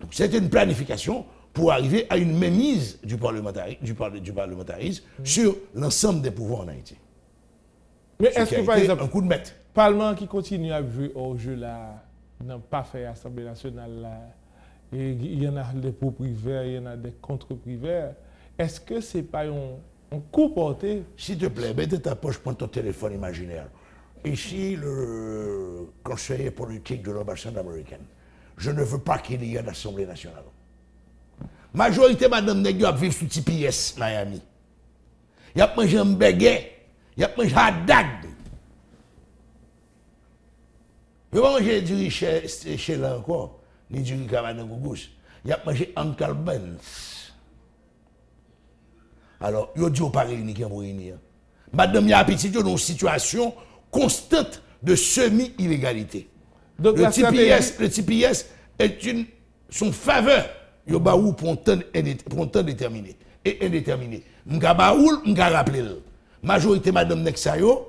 Donc c'était une planification pour arriver à une mainmise du parlementarisme sur l'ensemble des pouvoirs en Haïti. Mais est-ce que, par exemple, un coup de maître. Le Parlement qui continue à jouer au jeu là, n'a pas fait l'Assemblée nationale là, et il y en a des pro-privés, il y en a des contre-privés, est-ce que ce n'est pas un coup porté? S'il te plaît, mets dans ta poche, prends ton téléphone imaginaire. Ici, le conseiller politique de l'ambassade américaine. Je ne veux pas qu'il y ait d'Assemblée nationale. Majorité, madame Negyo, a vécu sous TPS, Miami. Il y a mangé un béguet. Il y a mangé un dag. Il y a mangé du riz chez là encore, ni du riz Kavanan-Gougous. Il y a mangé un Benz. Alors, il y a dit pas réunir qui pour réunir. Madame, il y a petit dans une situation constante de semi-illégalité. Le TPS est son faveur. Il y a pour un temps déterminé et indéterminé. M'gabaoul, m'ga rappelé. Majorité madame Nexayo,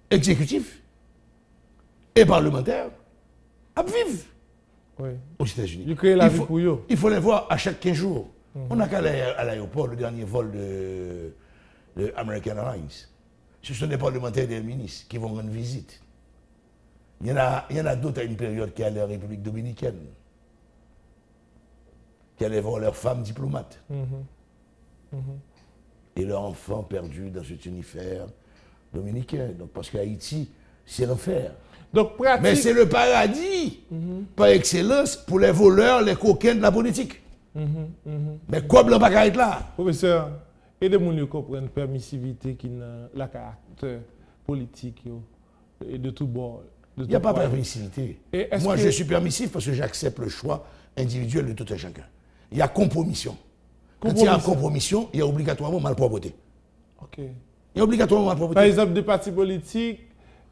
exécutif et parlementaire, à vivre aux États-Unis. Il faut les voir à chaque 15 jours. On n'a qu'à aller à l'aéroport, le dernier vol de American Airlines. Ce sont des parlementaires et des ministres qui vont rendre visite. Il y en a d'autres à une période qui allaient en République dominicaine, qui allaient voir leurs femmes diplomates. Et leurs enfants perdus dans cet univers dominicain. Donc, parce qu'Haïti, c'est l'enfer. Mais c'est le paradis, par excellence, pour les voleurs, les coquins de la politique. Mais quoi blanc pas être là? Professeur, aidez-moi à comprendre la permissivité qui n'a la caractère politique et de tout bord. Il n'y a pas de permissivité. Moi, je suis permissif parce que j'accepte le choix individuelle de tout un chacun. Il y a compromission. Quand il y a compromission, il y a obligatoirement malpropreté. Ok. Il y a obligatoirement malpropreté. Par exemple, des partis politiques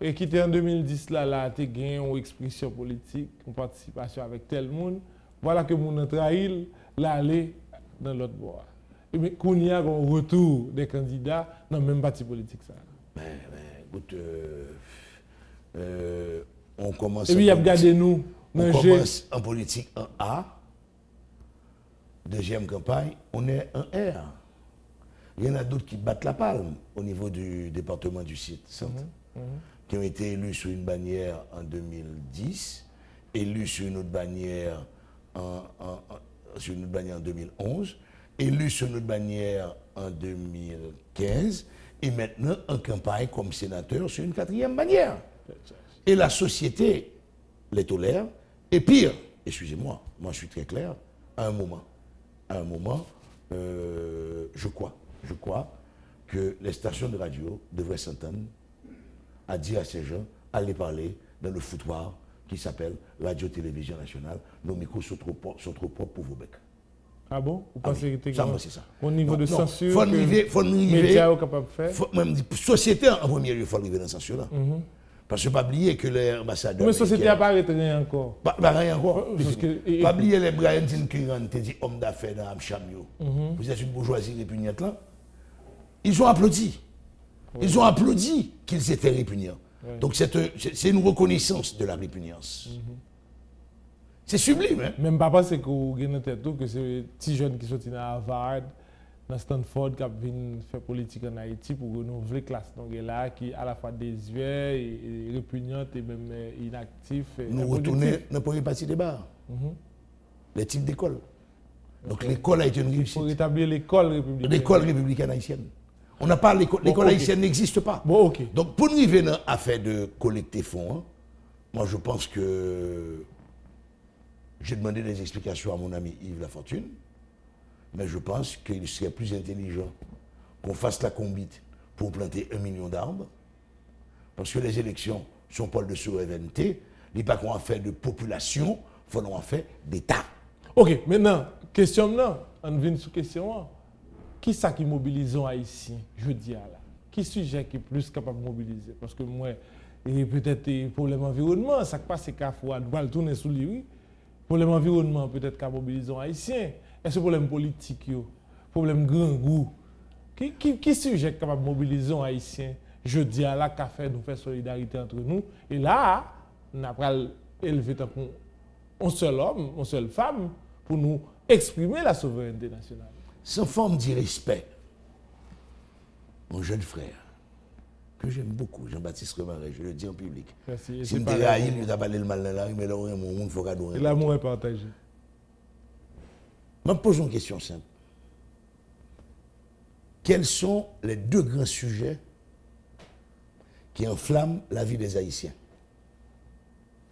qui étaient en 2010, là, tu as gagné une expression politique, une participation avec tel monde. Voilà que mon trahi, là, aller dans l'autre bois. Et bien, quand il y a un retour des candidats dans le même parti politique, ça. Écoute, on commence. Et puis, il y a regardé nous. On commence en politique en A. Deuxième campagne, on est en R. Il y en a d'autres qui battent la palme au niveau du département du Centre, qui ont été élus sous une bannière en 2010, élus sur une autre bannière en 2011, élus sur une autre bannière en 2015, et maintenant en campagne comme sénateur sur une 4e bannière. Et la société les tolère, et pire, excusez-moi, moi je suis très clair, à un moment, je crois que les stations de radio devraient s'entendre à dire à ces gens, allez parler dans le foutoir qui s'appelle Radio-Télévision Nationale. Nos micros sont trop propres pour vos becs. Ah bon? Vous pensez que c'est ça. Au niveau de censure, faut nous médias sont capables de faire? Société, en premier lieu, il faut arriver dans la censure là. Parce que pas oublier que les ambassadeurs. Mais la société n'a pas arrêté rien encore. Pas rien encore. Pas oublier les Brian Tinkiran, tu dis homme d'affaires dans Amchamio. Vous êtes une bourgeoisie répugnante là. Ils ont applaudi. Ils ont applaudi qu'ils étaient répugnants. Donc c'est une reconnaissance de la répugnance. C'est sublime. Hein? Même pas parce que vous avez tête que c'est petits jeunes qui sont à Harvard, dans Stanford, qui viennent faire politique en Haïti pour renouveler la classe là, qui est à la fois désuète et répugnante et même inactif. Nous retournons dans le premier parti débat. Les types d'école. Donc l'école a été une réussite. Pour rétablir l'école républicaine. L'école républicaine haïtienne. On n'a pas l'école haïtienne n'existe pas. Bon, ok. Donc pour nous arriver dans l'affaire de collecter fonds, moi je pense que j'ai demandé des explications à mon ami Yves Lafortune, mais je pense qu'il serait plus intelligent qu'on fasse la combite pour planter 1 million d'arbres, parce que les élections sont pas de souveraineté, il n'est pas qu'on a fait de population, il faut en faire d'État. Ok, maintenant, question là, on vient sous question. Qui ça qui mobilise les Haïtiens, je dis là? Qui sujet qui est plus capable de mobiliser? Parce que moi, et peut-être pour l'environnement, ça passe c'est qu'à fois, doit le tourner sous lui. Pour l'environnement, peut-être qu'à mobiliser les Haïtiens. Est-ce que problème politique, problème grand goût? Qui sujet qui est capable de mobiliser les Haïtiens? Je dis à la café, nous faire solidarité entre nous. Et là, on a pas élevé un seul homme, une seule femme, pour nous exprimer la souveraineté nationale. Sans forme d'irrespect, mon jeune frère, que j'aime beaucoup, Jean-Baptiste Remaret, je le dis en public. Merci. Si je me déraille, il a parlé le mal dans la rue, mais là, mon monde, il faut garder. Et l'amour est partagé. Je me pose une question simple. Quels sont les 2 grands sujets qui enflamment la vie des Haïtiens?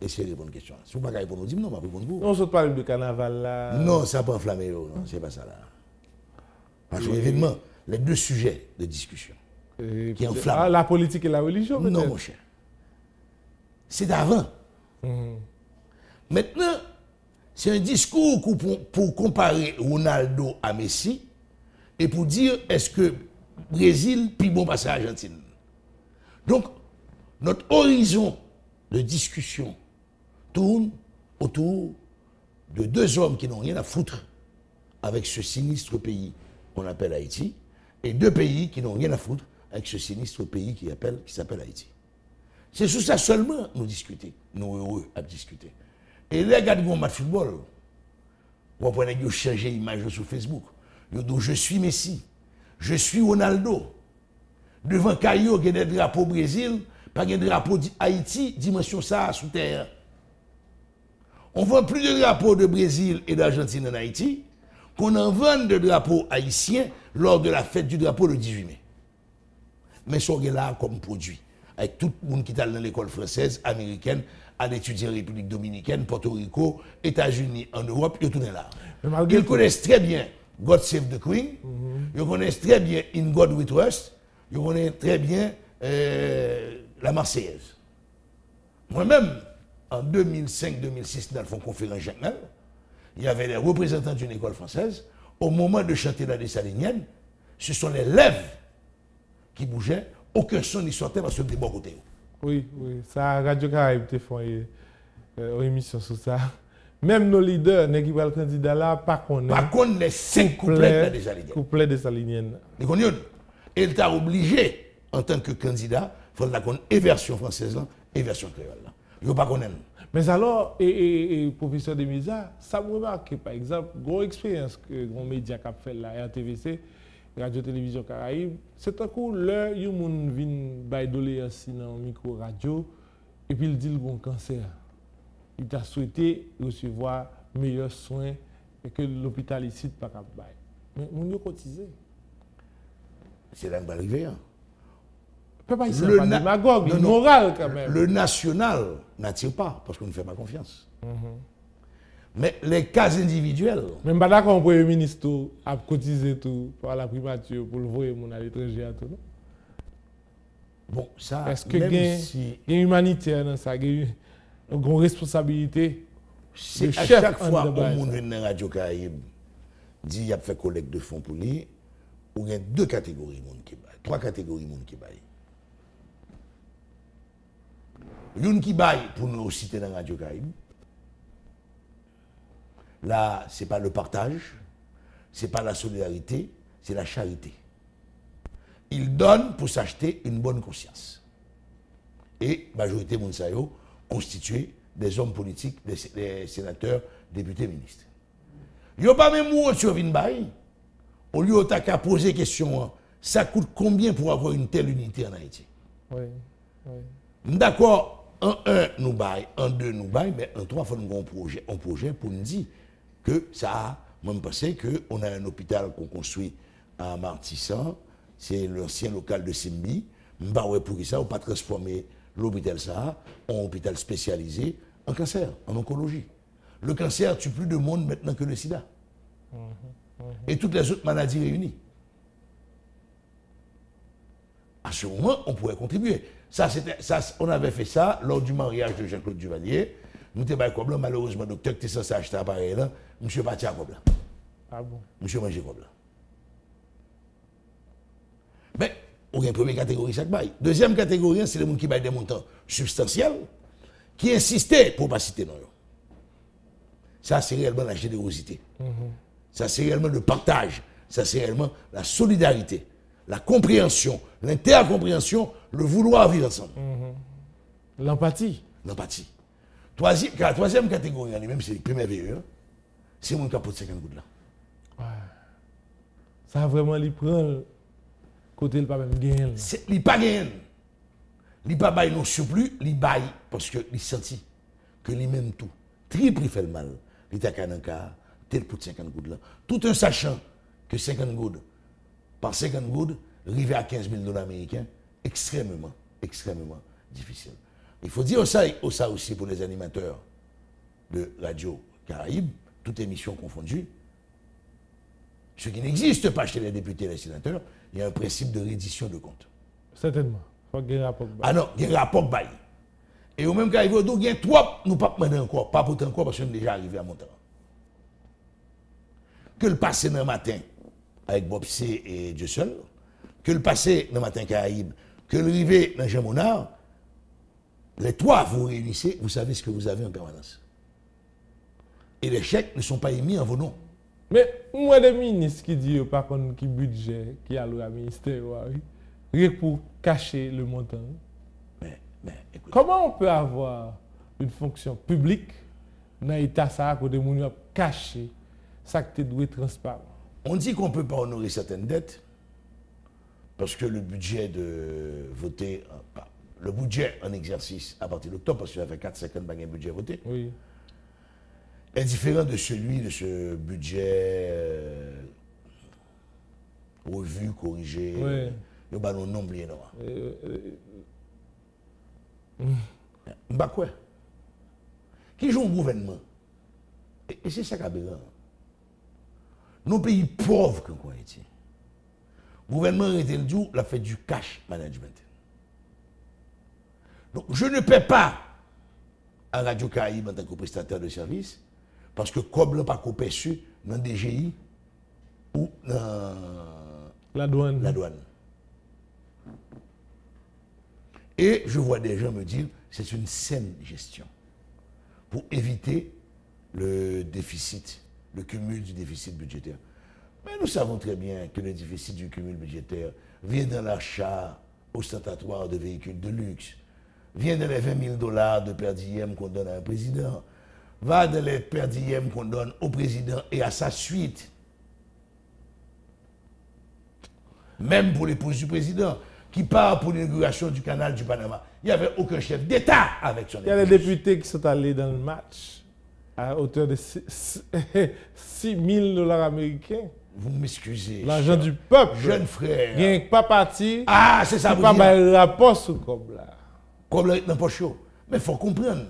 Essayez de répondre à la question. Si vous ne pouvez pas répondre, dites non, je vais répondre vous. On se parle de carnaval là. Non, ça n'a pas enflammé, non, c'est pas ça là. Parce que évidemment, les 2 sujets de discussion qui enflamment. Ah, la politique et la religion, peut-être? Non, mon cher. C'est d'avant. Maintenant, c'est un discours pour comparer Ronaldo à Messi et pour dire est-ce que Brésil puis bon passe à Argentine. Donc, notre horizon de discussion tourne autour de 2 hommes qui n'ont rien à foutre avec ce sinistre pays qu'on appelle Haïti, et 2 pays qui n'ont rien à foutre avec ce sinistre pays qui s'appelle Haïti. C'est sur ça seulement nous discuter, nous heureux à discuter. Et les gars de mon match de football, vous prenez changer l'image sur Facebook. Je suis Messi, je suis Ronaldo. Devant Caillou, il y a des drapeaux au Brésil, pas de drapeau d'Haïti, dimension ça sous terre. On vend plus de drapeaux de Brésil et d'Argentine en Haïti qu'on en vend de drapeaux haïtiens lors de la fête du drapeau le 18 mai. Mais ça est là comme produit. Avec tout le monde qui est dans l'école française, américaine, à étudier en République dominicaine, Porto Rico, États-Unis, en Europe, ils sont tous là. Ils connaissent très bien God Save the Queen, ils connaissent très bien In God We Trust, ils connaissent très bien la Marseillaise. Moi-même, en 2005-2006, dans le Fonds Conférence Jacques Nal, il y avait les représentants d'une école française. Au moment de chanter la dessalinienne, ce sont les lèvres qui bougeaient. Aucun son n'y sortait parce que c'était bon côté. Oui, oui. Ça, Radio Caraïbe te fait une émission sur ça. Même nos leaders, les candidats là, pas qu'on Par contre, les 5 couplets de dessalinienne. Couplets dessalinienne. Et il t'a obligé, en tant que candidat, il faut qu'on ait version française là, et version créole là. Il ne faut pas qu'on aime. Mais alors, professeur Demisa, ça me remarque, par exemple, une expérience que les médias ont fait la RTVC, Radio-Télévision Caraïbe, c'est un coup, là, il y a des gens qui viennent doléances dans le micro-radio, et puis il dit qu'il a un cancer. Il a souhaité recevoir meilleurs soins et que l'hôpital ici pas capable. Mais on a cotisé. C'est là que va arriver. Le démagogue, le moral quand même. Le national n'attire pas parce qu'on ne fait pas confiance. Mais les cas individuels. Même pas d'accord, le Premier ministre a cotisé tout par la primature pour le voir à l'étranger à tout. Bon, ça, est-ce que il y a une humanitaire dans ça, il y a une responsabilité. C'est à chaque fois que on vient dans Radio Caraïbe, dit qu'il a fait collecte de fonds pour lui, il y a 2 catégories de monde qui baillent, 3 catégories de monde qui baillent. L'une qui baille pour nous citer dans Radio Caraïbe. Là, ce n'est pas le partage, ce n'est pas la solidarité, c'est la charité. Il donne pour s'acheter une bonne conscience. Et la majorité de Mounsayo constituée des hommes politiques, des sénateurs, députés, ministres. Il n'y a pas même où sur Vinbaï, au lieu de poser la question, ça coûte combien pour avoir une telle unité en Haïti? Oui. D'accord, en 1 nous baille, en 2 nous baille, mais en 3 il faut nous avons un projet pour nous dire que ça a, moi je pense qu'on a un hôpital qu'on construit à Martissan, c'est l'ancien local de Simbi, pour ça, on ne pas transformer l'hôpital ça en hôpital spécialisé en cancer, en oncologie. Le cancer tue plus de monde maintenant que le sida. Et toutes les autres maladies réunies. À ce moment, on pourrait contribuer. Ça, on avait fait ça lors du mariage de Jean-Claude Duvalier. Nous étions pas comme malheureusement, le docteur qui était censé acheter l'appareil là, monsieur parti à Cobla. Ah bon? Monsieur mangé Cobla. Mais, on a une première catégorie chaque bail. Deuxième catégorie, c'est les gens qui baillent des montants substantiels, qui insistaient pour ne pas citer non. Ça, c'est réellement la générosité. Ça, c'est réellement le partage. Ça, c'est réellement la solidarité, la compréhension, l'intercompréhension, le vouloir vivre ensemble. L'empathie. L'empathie. La troisième catégorie, même c'est le plus merveilleux, c'est mon capot de 50 gouttes là. Ouais. Ça a vraiment lui prend côté le pas même gain. Il pas gain. Il pas bail non surplus, il bail parce que il senti que lui même tout triple il fait le mal. Il t'a qu'un cas tel pour 50 gouttes là. Tout en sachant que 50 gouttes par 50 gouttes arriver à 15 000 $ américains extrêmement difficile. Il faut dire ça aussi pour les animateurs de Radio Caraïbe, toutes émissions confondues. Ce qui n'existe pas chez les députés et les sénateurs, il y a un principe de reddition de comptes. Certainement. Il faut qu'il y ait un rapport. Ah non, il y a un rapport bail. Et au même cas, il y a 3, nous ne pouvons pas demander encore, pas pour encore parce qu'on est déjà arrivé à Montant. Que le passé dans le matin avec Bob C et Dieu seul, que le passé dans le matin Caraïbe, que le rivé dans Jean Monard, les 3 vous réunissez, vous savez ce que vous avez en permanence. Et les chèques ne sont pas émis en vos noms. Mais moi, des ministres qui disent par contre qui budget, qui allouent à ministère, rien pour cacher le montant. Mais écoute, comment on peut avoir une fonction publique dans l'État ça où des gens caché ça que doit être transparent? On dit qu'on ne peut pas honorer certaines dettes parce que le budget de voter, le budget en exercice à partir d'octobre, parce que ça fait 4-5 ans de un budget voté, oui, est différent de celui de ce budget revu, corrigé. Oui. Il y a un nombre lié. Bah quoi? Qui joue au gouvernement? Et c'est ça qui est aberrant. Nos pays pauvres comme Haïti. Le gouvernement a fait du cash management. Donc je ne paie pas à Radio Caraïbe en tant que prestataire de service Parce que comme pas perçu dans DGI ou dans la douane. Et je vois des gens me dire c'est une saine gestion pour éviter le déficit, le cumul du déficit budgétaire. Mais nous savons très bien que le déficit du cumul budgétaire vient dans l'achat ostentatoire de véhicules de luxe, vient dans les 20 000 $ de per diem qu'on donne à un président, va dans les per diem qu'on donne au président et à sa suite. Même pour l'épouse du président, qui part pour l'inauguration du canal du Panama. Il n'y avait aucun chef d'État avec son épouse. Il y a des députés qui sont allés dans le match à hauteur de 6 000 $ américains. Vous m'excusez. L'argent du peuple. Jeune frère. Il n'y a pas parti. Ah, c'est ça. Il n'y a pas de rapport sur comme là. Comme là, dans pas chaud. Mais il faut comprendre.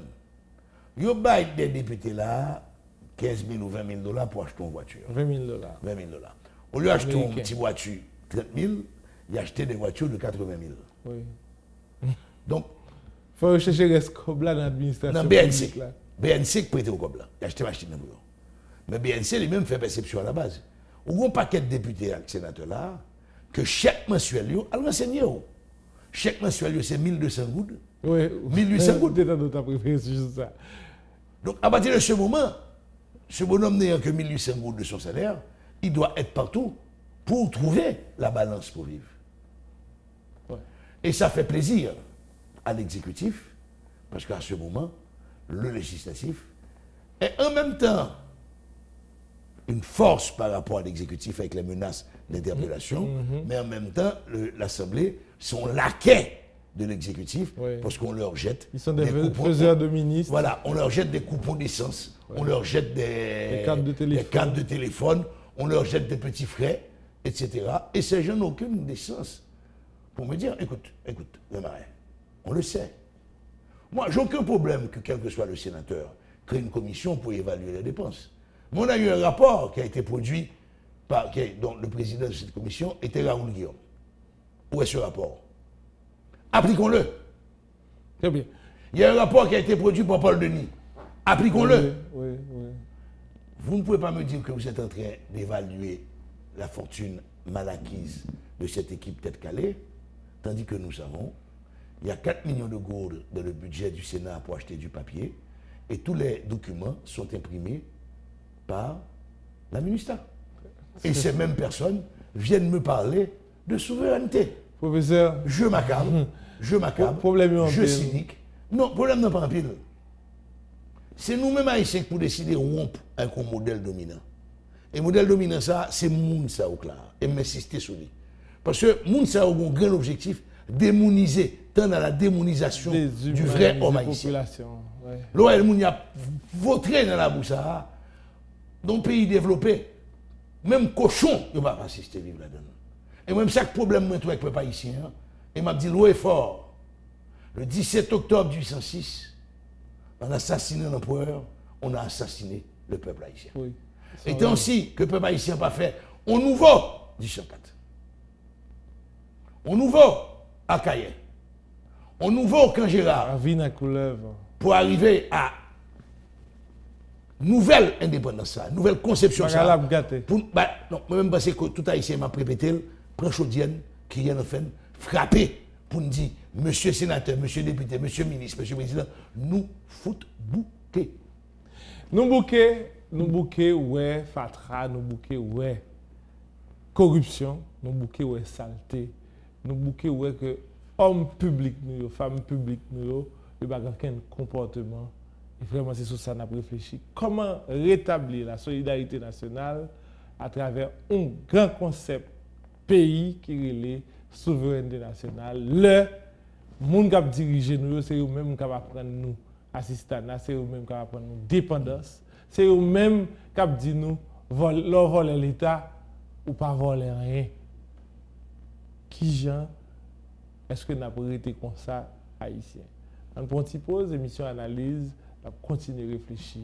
Il y a des députés là, 15 000 ou 20 000 $ pour acheter une voiture. 20 000 $. 20 000 $. Au lieu d'acheter une petite voiture 30 000, il a acheté des voitures de 80 000. Oui. Donc, il faut rechercher les scobes là dans l'administration. Dans BNC. BNC prêté au cob là. Il a acheté une machine. Mais BNC lui-même fait perception à la base. Ou un paquet de députés et de sénateurs là, que chaque mensuel, elle renseigne. Chaque mensuel, c'est 1200 gouttes. Oui. 1800 gouttes. Ça. Donc, à partir de ce moment, ce bonhomme n'ayant que 1800 gouttes de son salaire, il doit être partout pour trouver la balance pour vivre. Ouais. Et ça fait plaisir à l'exécutif, parce qu'à ce moment, le législatif est en même temps une force par rapport à l'exécutif avec les menaces d'interpellation, mais en même temps, l'Assemblée sont laquais de l'exécutif, parce qu'on leur jette Ils sont des faiseurs de ministres. Voilà, on leur jette des coupons d'essence, on leur jette des cartes de téléphone, on leur jette des petits frais, etc. Et ces gens n'ont aucune décence pour me dire, écoute, le marin, on le sait. Moi, j'ai aucun problème que quel que soit le sénateur crée une commission pour évaluer les dépenses. Mais on a eu un rapport qui a été produit par, dont le président de cette commission était Raoul Guillaume. Où est ce rapport? Appliquons-le. Très bien. Il y a un rapport qui a été produit par Paul Denis. Appliquons-le. Oui. Vous ne pouvez pas me dire que vous êtes en train d'évaluer la fortune mal acquise de cette équipe tête calée, tandis que nous savons, il y a 4 millions de gourdes dans le budget du Sénat pour acheter du papier, et tous les documents sont imprimés par la ministère. Et ces mêmes personnes viennent me parler de souveraineté. Professeur. Je m'accable, je cynique. Non, problème n'est pas en pile. C'est nous-mêmes haïtiens pour décider de rompre avec un modèle dominant. Et le modèle dominant, ça, c'est moun ça au clair. Et m'insister sur lui. Parce que moun ça a un grand objectif, démoniser, tant dans la démonisation du vrai homme haïtien. L'OL moun y a vautré dans la boussara, dans le pays développé, même cochon, il ne va pas assister vivre là-dedans. Et même chaque problème avec le peuple haïtien, il m'a dit l'eau est fort. Le 17 octobre 1806, en assassinant l'empereur, on a assassiné le peuple haïtien. Oui. Et tant aussi que le peuple haïtien n'a pas fait, on nouveau 1804. On nouveau à Cayenne. On nouveau au Camp Gérard. Pour arriver à nouvelle indépendance, nouvelle conception. Non, même parce que tout haïtien m'a répété, prend chaudienne, qui vient en fait, frapper pour nous dire, monsieur sénateur, monsieur député, monsieur ministre, monsieur président, nous fout bouquet. Nous bouquet, ouais, fatra, nous bouquet, ouais, corruption, nous bouquet, ouais, saleté, nous bouquet, ouais, que hommes publics, nous, femmes publiques, nous, il n'y a pas aucun comportement. Et vraiment, c'est sur ça qu'on a réfléchi. Comment rétablir la solidarité nationale à travers un grand concept pays qui est la souveraineté nationale. Le monde qui a dirigé nous, c'est eux-mêmes qui va prendre nous assistance, c'est eux-mêmes qui va prendre nous dépendance, c'est eux-mêmes qui va dire nous voler l'État ou pas voler rien. Qui gens est-ce que nous avons été comme ça haïtien? En petit pause, émission analyse, on va continuer à réfléchir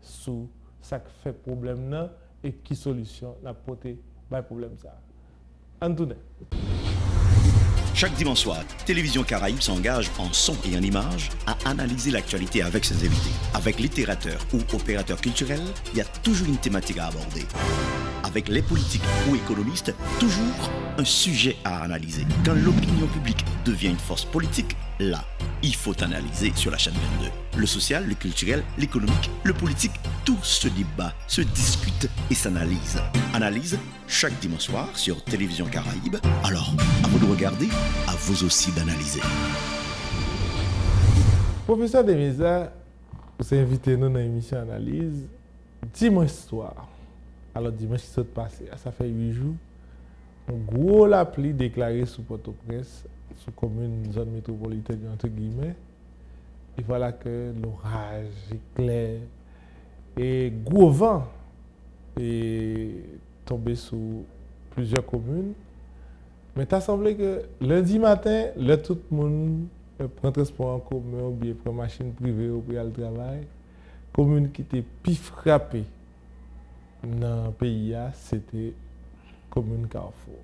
sur ce qui fait problème là et qui solution n'a porté le problème ça. Antoine. Chaque dimanche soir, Télévision Caraïbe s'engage en son et en images à analyser l'actualité avec ses invités. Avec littérateur ou opérateur culturel, il y a toujours une thématique à aborder. Avec les politiques ou économistes, toujours un sujet à analyser. Quand l'opinion publique devient une force politique, là, il faut analyser sur la chaîne 22. Le social, le culturel, l'économique, le politique, tout se débat, se discute et s'analyse. Analyse chaque dimanche soir sur Télévision Caraïbe. Alors, à vous de regarder, à vous aussi d'analyser. Professeur Demisa, vous invitez nous dans l'émission Analyse dimanche soir. Alors dimanche qui s'est passé, ça fait 8 jours, un gros la pluie déclaré sous Port-au-Prince, sous commune zone métropolitaine entre guillemets. Et voilà que l'orage, éclair et gros vent est tombé sur plusieurs communes. Mais il a semblé que lundi matin, là, tout le monde prend transport en commun ou bien prend machine privée ou bien le travail. Commune qui était plus frappée dans le pays, c'était commune Carrefour.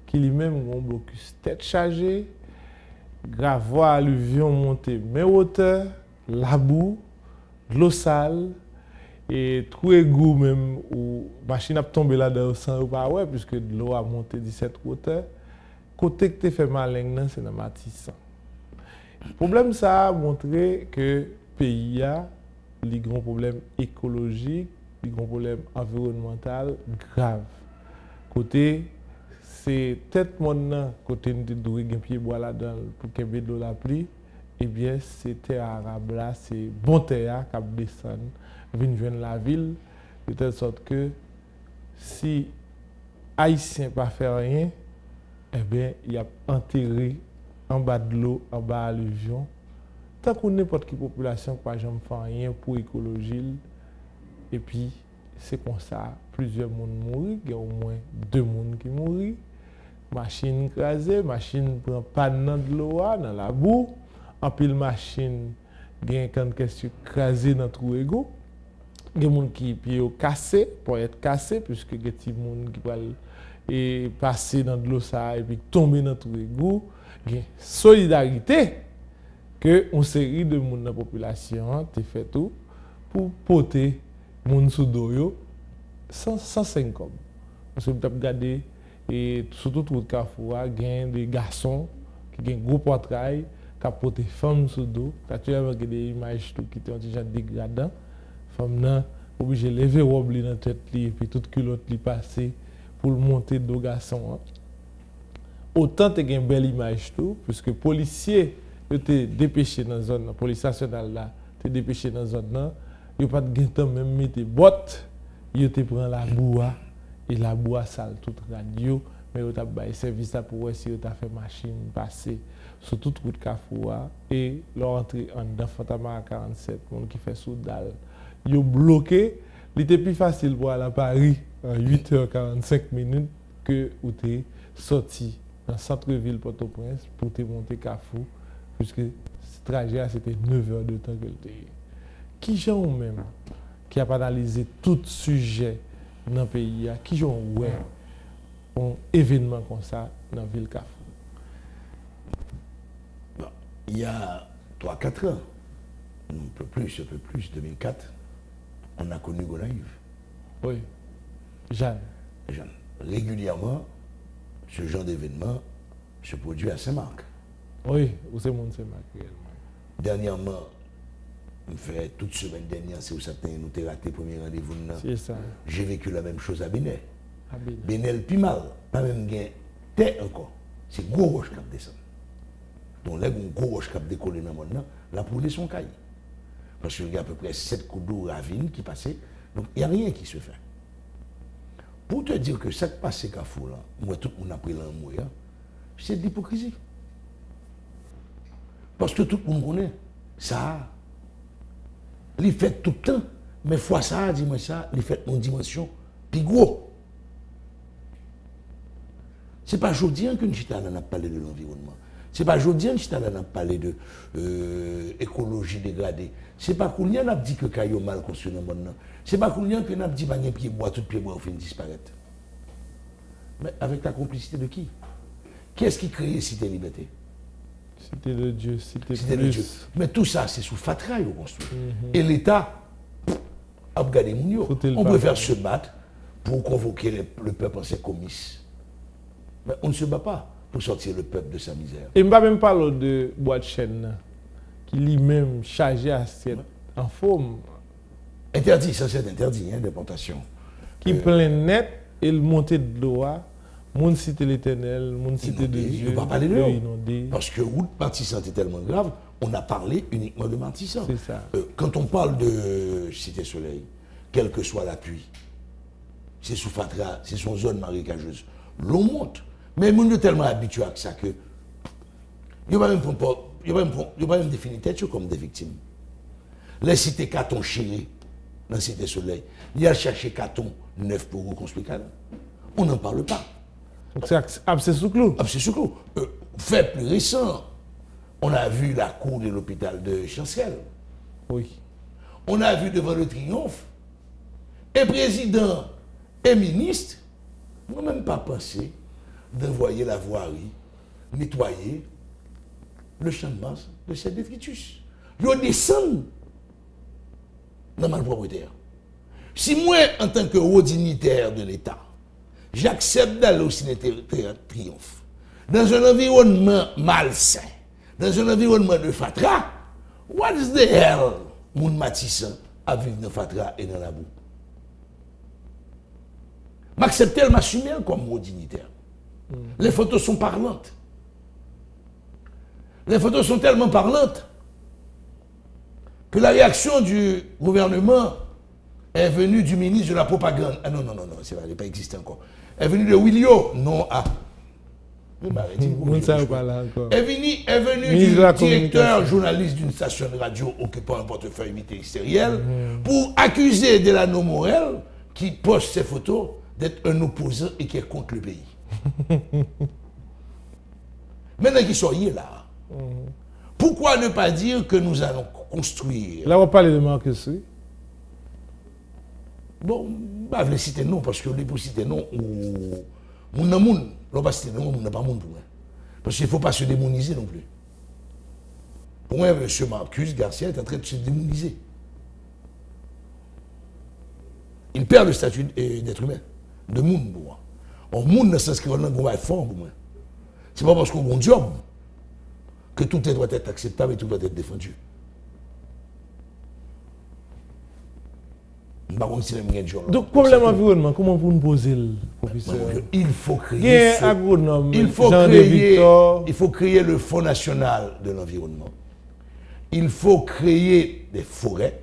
Qui lui-même a un blocus tête chargée, gravois alluvion monté, mais hauteur, la boue, de l'eau sale, et tout égout même, où la machine a tombé là-dedans sans pas ouais, puisque de l'eau a monté 17 hauteur. Côté que tu fais malin, c'est dans Matissan. Le problème, ça a montré que le pays a des grands problèmes écologiques, des grands problèmes environnementaux graves. Côté, c'est peut-être mon côté de doué un pied bois là-dedans pour qu'il y ait de la pluie, eh bien, c'est terre arabe là, c'est bon terre qui descend, vient joindre la ville, de telle sorte que si Haïtien ne fait rien, eh bien, il y a enterré en bas de l'eau, en bas de l'alluvion. Tant qu'on n'importe quelle population qui ne fait rien pour l'écologie, et puis c'est comme ça, plusieurs personnes mourent, il y a au moins 2 personnes qui mourent. Machine écrasée, machine prend pas de l'eau dans la boue, en pile machine gagne quand qu'est-ce écrasé dans trou égo. Il y a des gens qui sont cassés pour être cassés puisque il y a des gens qui peuvent passer dans de l'eau ça et puis tomber dans trou égo. Il y a solidarité que une série de gens dans la population a fait tout pour porter les gens sous l'eau 105 hommes. Parce que vous avez regardé et surtout tout le Carrefour, il y a des garçons qui ont un gros portrait, qui ont porté des femmes sous dos. Tu as des images qui sont déjà dégradantes. Les femmes sont obligées de lever robe dans la tête et puis toute culotte qui passe pour monter dos garçons. Autant tu as une belle image tout, puisque les policiers étaient dépêchés dans la zone, la police nationale là, étaient dépêchés dans la zone là, ils n'ont pas de temps même mettre des bottes, ils te prennent la boue. Et la boue sale, toute radio, mais vous avez service pour voir si vous avez fait machine passer sur toute route Carrefour et leur entrée en dedans Fantama 47, monde qui fait sous dalle. Ils ont bloqué, il était plus facile pour aller à Paris en 8h45 que vous êtes sorti dans le centre-ville Port-au-Prince pour te monter Carrefour, puisque ce trajet c'était 9 heures de temps que vous avez. Qui gens même qui a analysé tout sujet dans le pays, qui ont un événement comme ça dans la ville Carrefour? Bon, il y a 3-4 ans, un peu plus, 2004, on a connu Gonaïve. Oui, Jeanne. Régulièrement, ce genre d'événement se produit à Saint-Marc. Oui, où c'est mon Saint-Marc réellement. Dernièrement, on fait toute semaine dernière, c'est où ça nous a raté le premier rendez-vous. C'est ça. J'ai vécu la même chose à Bénel. À Bénel. Bénel, plus mal, pas même bien, terre encore. C'est gros roche qui descend. Donc là, un gros roche qui décollé dans le monde, la poule son caille. Parce qu'il y a à peu près 7 coups d'eau ravine qui passaient. Donc il n'y a rien qui se fait. Pour te dire que ça qui passe à Carrefour, là, moi, tout le monde a pris l'amour, c'est de l'hypocrisie. Parce que tout le monde connaît ça. Il fait tout le temps, mais fois ça, dis-moi ça, il fait une dimension plus gros. Ce n'est pas aujourd'hui que nous avons parlé de l'environnement. Ce n'est pas aujourd'hui que nous avons parlé de l'écologie dégradée. Ce n'est pas qu'on a dit que Caillou mal construit dans le monde. Ce n'est pas qu'on a dit que les pieds bois, tout pied bois, au fin disparaître. Mais avec la complicité de qui? Qui est-ce qui crée Cité Liberté? Cité de Dieu, Cité Cité plus. de Dieu. Mais tout ça, c'est sous Fatra qu'on construit. Et l'État a regardé Mounio. On préfère se battre pour convoquer le peuple en ses comices. Mais on ne se bat pas pour sortir le peuple de sa misère. Et je ne vais même pas parler de boîte chaîne qui lui-même chargé assiette en forme. Interdit, ça c'est interdit, d'importation. Qui plein net et le montée de l'eau, mon cité l'Éternel, mon cité de Dieu. On ne va pas parler de l'eau. Parce que route Martissante est tellement grave, on a parlé uniquement de Martissante. C'est ça. Quand on parle de Cité Soleil, quel que soit l'appui, c'est sous Fatra, c'est son zone marécageuse. L'eau monte. Mais on est tellement habitué à ça que il n'y a pas même définir tête comme des victimes. Les cités Caton chiré dans la Cité Soleil, il y a cherché Caton neuf pour reconstruire Caton. On n'en parle pas. Donc c'est sous clou. C'est sous clou. Fait plus récent, on a vu la cour de l'hôpital de Chancel. Oui. On a vu devant le triomphe. Et président et ministre n'ont même pas pensé d'envoyer la voirie nettoyer le champ de masse de ces détritus. Ils descendent dans ma propriétaire. Si moi, en tant que haut dignitaire de l'État, j'accepte d'aller au ciné triomphe, dans un environnement malsain, dans un environnement de Fatra, what is the hell, mon Matissant, à vivre dans Fatra et dans la boue? M'accepter, elle m'assumer comme haut dignitaire. Les photos sont parlantes. Les photos sont tellement parlantes que la réaction du gouvernement est venue du ministre de la propagande. Ah non, c'est vrai, il n'a pas existé encore. Est venue de Willio, non à. Est venu du directeur journaliste d'une station de radio occupant un portefeuille ministériel pour accuser Delano Morel, qui poste ses photos, d'être un opposant et qui est contre le pays. Maintenant qu'ils sont là, pourquoi ne pas dire que nous allons construire? Là, on parle de Marcus, oui. Bon, je vais citer non, parce que les pour citer non, on n'a pas citer non, on n'a pas monde pour moi. Parce qu'il ne faut pas se démoniser non plus. Pour moi, M. Marcus Garcia est en train de se démoniser. Il perd le statut d'être humain, de monde pour moi. On monde dans ce sens qu'on va être fort pour moi. Ce n'est pas parce qu'on a un job que tout doit être acceptable et tout doit être défendu. Donc, problème environnement, comment vous nous posez le professeur? Il faut créer. Il faut créer le Fonds national de l'environnement. Il faut créer des forêts.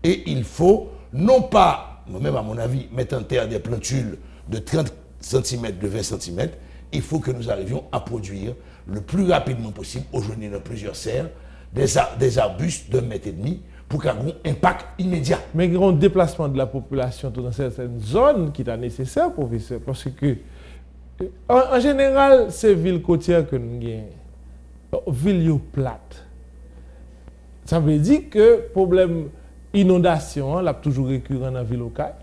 Et il faut, non pas, même à mon avis, mettre en terre des plantules de 30 cm, de 20 cm. Il faut que nous arrivions à produire le plus rapidement possible, aujourd'hui dans plusieurs serres, des arbustes de 1,5 mètre pour qu'il y ait un impact immédiat. Mais il y a un déplacement de la population dans certaines zones qui est nécessaire, professeur, parce que, en général, ces villes côtières que nous avons, villes plates, ça veut dire que le problème inondation, là, toujours récurrent dans la ville locale,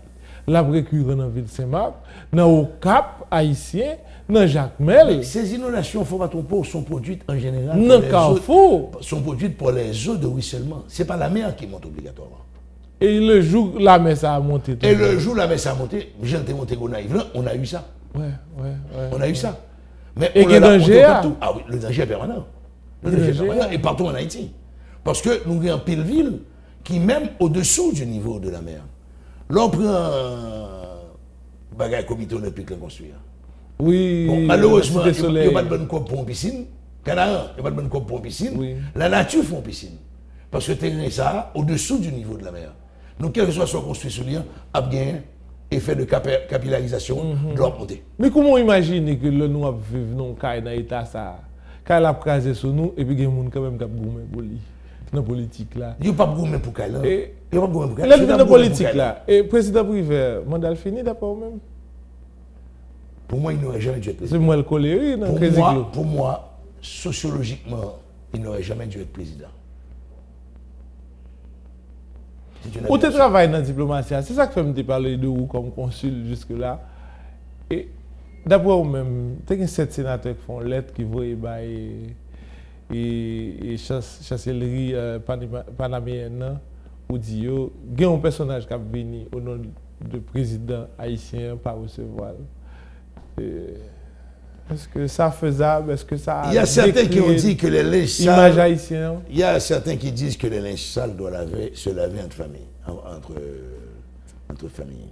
là, récurrent dans la ville Saint-Marc, dans le Cap haïtien, dans Jacmel. Ces inondations, faut pas tromper, sont produites en général. Dans Carrefour. Sont produites pour les eaux de ruissellement. Ce n'est pas la mer qui monte obligatoirement. Et le jour la mer ça a monté. Et le jour la mer ça a monté, j'ai monté on a eu ça. Ouais. On a eu ça. Mais et le danger partout. Ah oui, le danger est permanent. Le danger est permanent et partout en Haïti. Parce que nous avons pile ville qui même au-dessous du niveau de la mer. L'on prend bagaille comité olympique à construire. Oui. Bon, malheureusement, il n'y a pas de bonne coupe pour une piscine. Canada, il n'y a pas de bonne coupe pour une piscine. Oui. La nature fait une piscine. Parce que terrain ça au-dessous du niveau de la mer. Donc, quel que soit construit sur l'île, a bien effet de capillarisation de leur montée. Mais comment imaginer que le nous vivons dans l'état ça, quand elle a crasé sur nous, et puis il y a des gens quand même qui ont gourmé pour lui. Dans la politique là. Il n'y a pas de gourmé pour Kaila. Il n'y a pas de gourmé pour Kaila. Dans la politique là. Et président Privé, mandat fini d'après vous-même? Pour moi, il n'aurait jamais dû être président. C'est moi le colérique dans pour moi, sociologiquement, il n'aurait jamais dû être président. Où tu travailles dans la diplomatie, c'est ça que fait me parler de vous comme consul jusque-là. Et d'après vous-même, il y a 7 sénateurs qui font lettre qui vont et chancellerie panaméenne ou dit il y a un personnage qui a venu au nom du président haïtien pas recevoir. Est-ce que ça faisable? Est-ce que ça il y a certains qui ont dit que les linges sales haïtiens. Il y a certains qui disent que les linges sales doivent se laver entre familles, entre familles.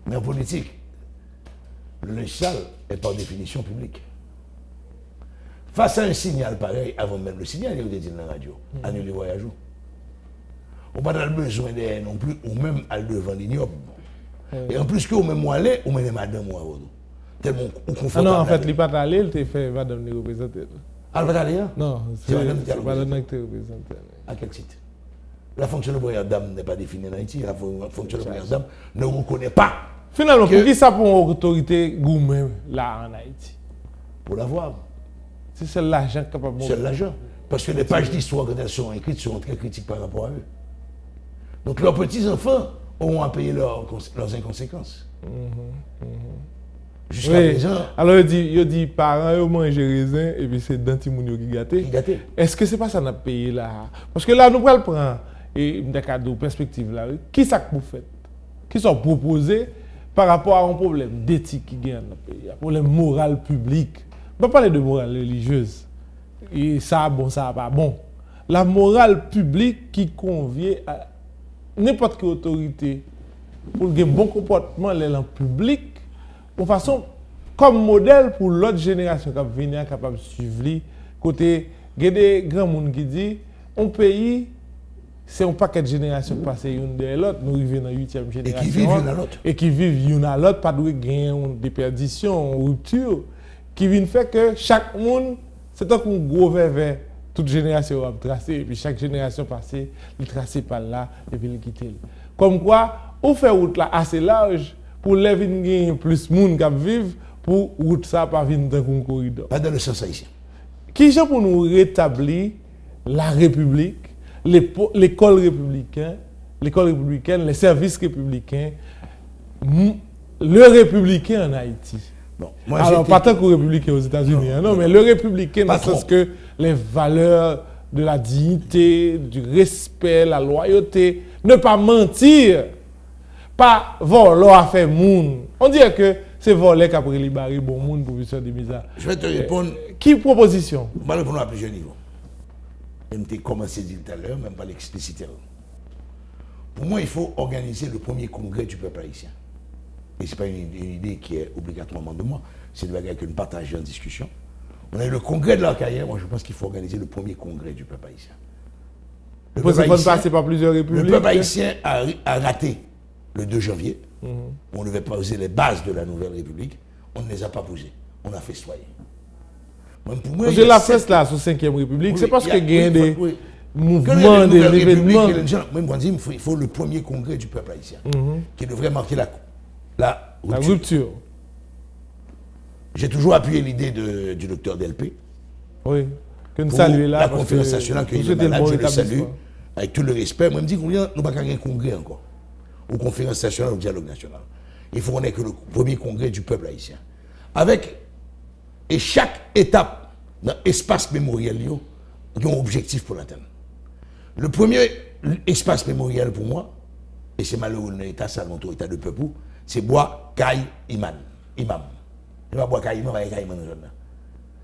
Mais en politique, le linge sale est par définition public. Face à un signal pareil, avant même le signal, il y a dit dans la radio, annuler le voyage. On n'a pas besoin d'aide non plus, ou même à devant l'ignoble. Et en plus que vous même aller, ou même madame ou tellement on confond. Non, en fait, il n'est pas allé, il t'a fait madame nous représenter. Ah, il va aller? Non, c'est madame qui t'a représenté. À quel titre? La fonction de première dame n'est pas définie en Haïti. La fonction de première dame ne reconnaît pas. Finalement, pour qui ça pour une autorité gourmet là en Haïti? Pour l'avoir. C'est seul l'argent capable de. C'est l'argent. Parce que les pages d'histoire, quand elles sont écrites, seront très critiques par rapport à eux. Donc leurs petits-enfants auront à payer leurs inconséquences. Jusqu'à présent. Alors il dit parents ils mangent raisin et puis c'est dentimounio qui gâté. Est-ce que c'est pas ça qu'on a payé là? Parce que là nous prenons et des cadeaux perspective là. Qui ça que vous faites? Qui sont proposés par rapport à un problème d'éthique qui gagne dans le pays, un problème moral public. On ne va pas parler de morale religieuse. Et ça bon, ça pas bon. La morale publique qui convient à n'importe quelle autorité pour un bon comportement dans le public, de façon comme modèle pour l'autre génération qui va venir capable de suivre. Côté, il y a des grands monde qui disent un pays, c'est un paquet de générations qui passent l'une de l'autre, nous arrivons dans la 8e génération. Et qui vivent l'une à l'autre. Et qui vivent l'une à l'autre, pas de gagner des perditions, une rupture, qui vient faire que chaque monde, c'est un gros vers toute génération va tracer, et puis chaque génération passée, il trace par là, et puis il quitte. Comme quoi, on fait route là assez large pour les gagner plus de monde qui vivent, pour route ça pas venir dans un corridor. Pas dans le sens haïtien. Qui est pour nous rétablir la République, l'école républicaine, les services républicains, le républicain en Haïti? Non, moi, alors, pas tant que républicain aux États-Unis, non, mais le républicain dans le sens que les valeurs de la dignité, du respect, la loyauté, ne pas mentir, pas voler à faire monde. On dirait que c'est voler qui a libéré bon monde pour vivre des misères. Je vais te répondre. Qui proposition? Je vais répondre à plusieurs niveaux. Même tu as commencé à dire tout à l'heure, même pas l'expliciter. Pour moi, il faut organiser le premier congrès du peuple haïtien. Et ce n'est pas une idée qui est obligatoirement de moi, c'est de bagarre que nous partageons en discussion. On a eu le congrès de leur carrière, moi je pense qu'il faut organiser le premier congrès du peuple haïtien. Le peuple haïtien passer par plusieurs républiques. Le peuple haïtien a raté le 2 janvier. On devait poser les bases de la nouvelle république. On ne les a pas posées. On a fait soyer. Pour moi, j'ai la presse là, sous 5e république, oui, c'est parce qu'il y a des mouvements, des événements. Même quand il faut le premier congrès du peuple haïtien, qui devrait marquer la rupture. J'ai toujours appuyé l'idée du docteur Delpé. Oui, que nous saluons là. La conférence nationale, que je le salue, avec tout le respect. Moi, je me dis qu'on n'a pas qu'à un congrès encore. Aux conférences nationales, au dialogue national. Il faut qu'on ait que le premier congrès du peuple haïtien. Et chaque étape dans l'espace mémoriel, il y a un objectif pour l'atteindre. Le premier espace mémoriel pour moi, et c'est malheureux dans l'état Salmonto, état de peuple, c'est Bois Caille Imam. Il ne va pas Bois Caille Imam,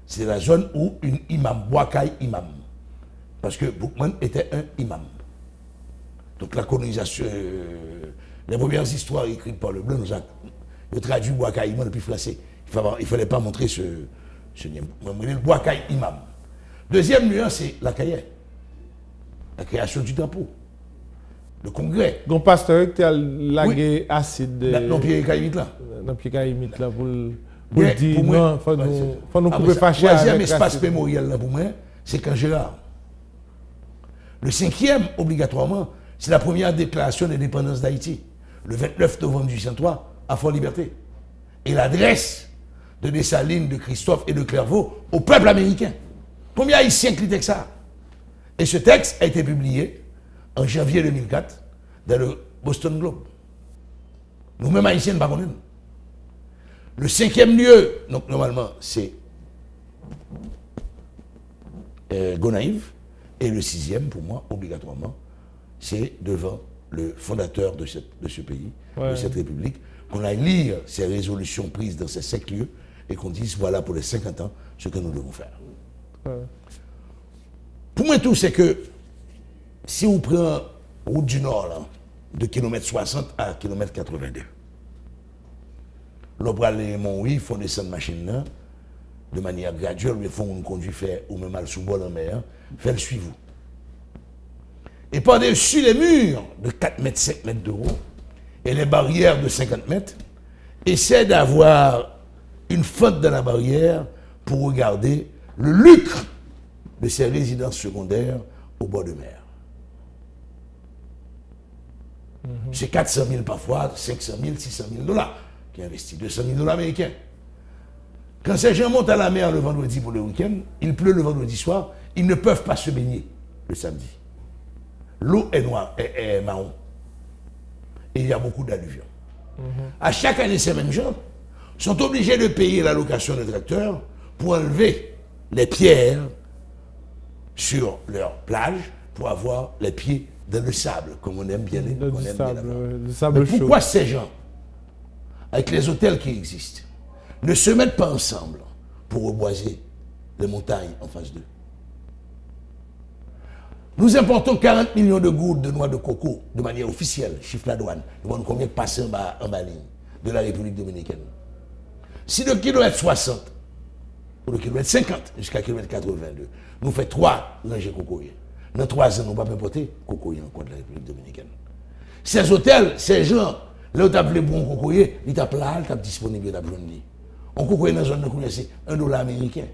c'est la zone où une imam, Bois Caille Imam. Parce que Boukman était un imam. Donc la colonisation, les premières histoires écrites par le Blanc, nous ont traduit Bois Caille Imam depuis français. Il ne fallait pas montrer ce le Bois Caille Imam. Deuxième nuance, c'est la cahier. La création du drapeau. Le congrès. Donc, pasteur, tu as lagué acide. Non, Pierre Caïmite là. Non, Pierre Caïmite là pour dire non, il faut nous couper fâcher. Le troisième espace mémoriel là pour moi, c'est quand Gérard. Le 5e, obligatoirement, c'est la première déclaration d'indépendance d'Haïti. Le 29 novembre 1803, à Fort-Liberté. Et l'adresse de Dessalines, de Christophe et de Clairvaux au peuple américain. Combien d'Haïtiens qui lisent ça? Et ce texte a été publié en janvier 2004 dans le Boston Globe. Nous-mêmes Haïtiens, ne pas connaître. Le 5e lieu, donc normalement, c'est Gonaïve. Et le 6e, pour moi, obligatoirement, c'est devant le fondateur de ce pays, de cette République, qu'on aille lire ces résolutions prises dans ces 5 lieux et qu'on dise, voilà, pour les 50 ans, ce que nous devons faire. Pour moi, tout, c'est que si on prend route du Nord, là, de km 60 à km 82, l'obral les Montouis, ils font descendre machine là, de manière graduelle, ils font une conduite faire, ou même à sous bol en mer, faire le suivre. Et par-dessus les murs de 4 mètres, 5 mètres de haut, et les barrières de 50 mètres, essaie d'avoir une fente dans la barrière pour regarder le lucre de ces résidences secondaires au bord de mer. C'est 400 000 parfois, 500 000, 600 000 dollars qui investit, 200 000 dollars américains. Quand ces gens montent à la mer le vendredi pour le week-end, il pleut le vendredi soir, ils ne peuvent pas se baigner le samedi. L'eau est noire, est marron. Et il y a beaucoup d'alluvions. À chaque année, ces mêmes gens sont obligés de payer la location de tracteurs pour enlever les pierres sur leur plage pour avoir les pieds dans le sable, comme on aime bien les sable chaud. Pourquoi ces gens, avec les hôtels qui existent, ne se mettent pas ensemble pour reboiser les montagnes en face d'eux? Nous importons 40 millions de gourdes de noix de coco de manière officielle, chiffre la douane. Nous voyons combien passent en bas ligne de la République dominicaine. Si le kilomètre 60 ou le kilomètre 50 jusqu'à kilomètre 82, nous fait 3 rangées cocoyers. Dans 3 ans, nous ne pouvons pas importer cocoyer encore de la République dominicaine. Ces hôtels, ces gens, là où tu as appelé bon cocoyer, ils t'appellent là, ils t'appellent disponible, ils t'appellent journée. On cocoyer dans la zone de couleur, c'est $1 américain.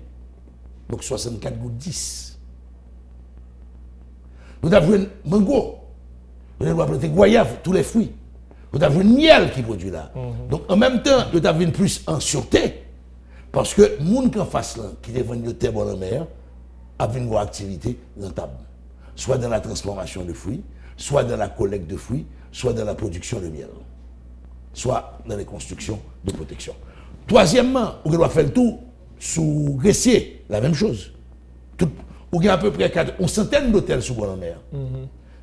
Donc 64 gouttes 10. Nous avons un mango, nous avons planté goyave, tous les fruits. Nous avons un miel qui produit là. Donc en même temps, nous avons plus en sûreté. Parce que les gens qui en face là, qui défendent le terre dans la mer, ont une activité rentable. Soit dans la transformation de fruits, soit dans la collecte de fruits, soit dans la production de miel. Soit dans les constructions de protection. Troisièmement, on doit faire le tout sous Gressier, la même chose. Il y a à peu près une centaine d'hôtels sous la mer.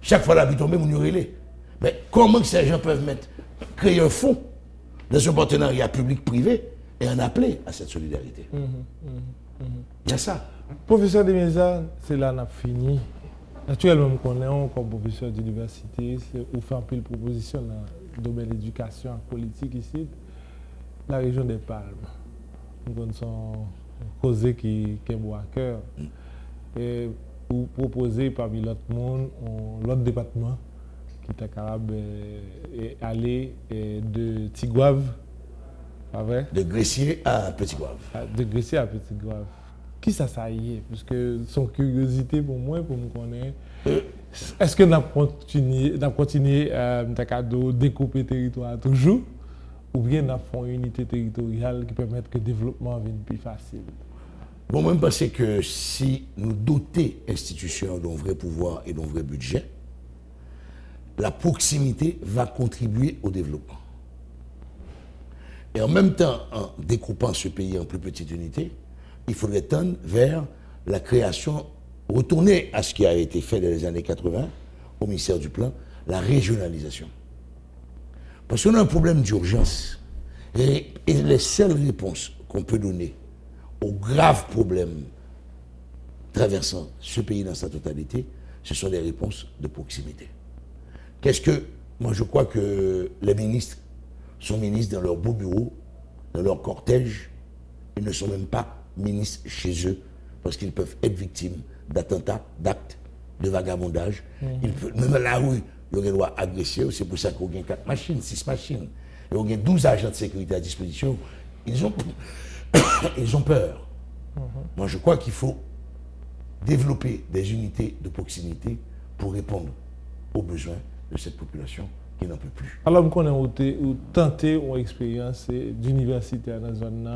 Chaque fois la pluie tombe, on y relève. Mais comment ces gens peuvent créer un fonds dans un partenariat public-privé et en appeler à cette solidarité? Il y a ça. Professeur Demeza, c'est là qu'on a fini. Naturellement, nous connaissons comme professeur d'université, on fait un peu de proposition dans le domaine de l'éducation politique ici, la région des Palmes. Nous connaissons causes qui est à cœur. Et pour proposer parmi l'autre monde, l'autre département qui est capable d'aller de Tigouave, pas vrai? De Gressier à Petit-Gouave. De Gressier à Petit-Gouave. Qui ça y est? Parce que son curiosité pour moi, pour me connaître, est-ce que nous avons continué à découper le territoire toujours? Ou bien nous avons une unité territoriale qui permet que le développement vienne plus facile? Bon, moi, je pense que si nous dotons l'institution d'un vrai pouvoir et d'un vrai budget, la proximité va contribuer au développement. Et en même temps, en découpant ce pays en plus petites unités, il faudrait tendre vers la création, retourner à ce qui a été fait dans les années 80 au ministère du Plan, la régionalisation. Parce qu'on a un problème d'urgence. Et les seules réponses qu'on peut donner aux graves problèmes traversant ce pays dans sa totalité, ce sont des réponses de proximité. Qu'est-ce que... Moi, je crois que les ministres sont ministres dans leur beau bureau, dans leur cortège. Ils ne sont même pas ministres chez eux parce qu'ils peuvent être victimes d'attentats, d'actes, de vagabondage. Même à la rue, ils ont le droit d'agresser. C'est pour ça qu'on a 4 machines, 6 machines. Et on a 12 agents de sécurité à disposition. Ils ont peur. Moi, je crois qu'il faut développer des unités de proximité pour répondre aux besoins de cette population qui n'en peut plus. Alors, vous connaissez ou tenter une expérience d'université dans la zone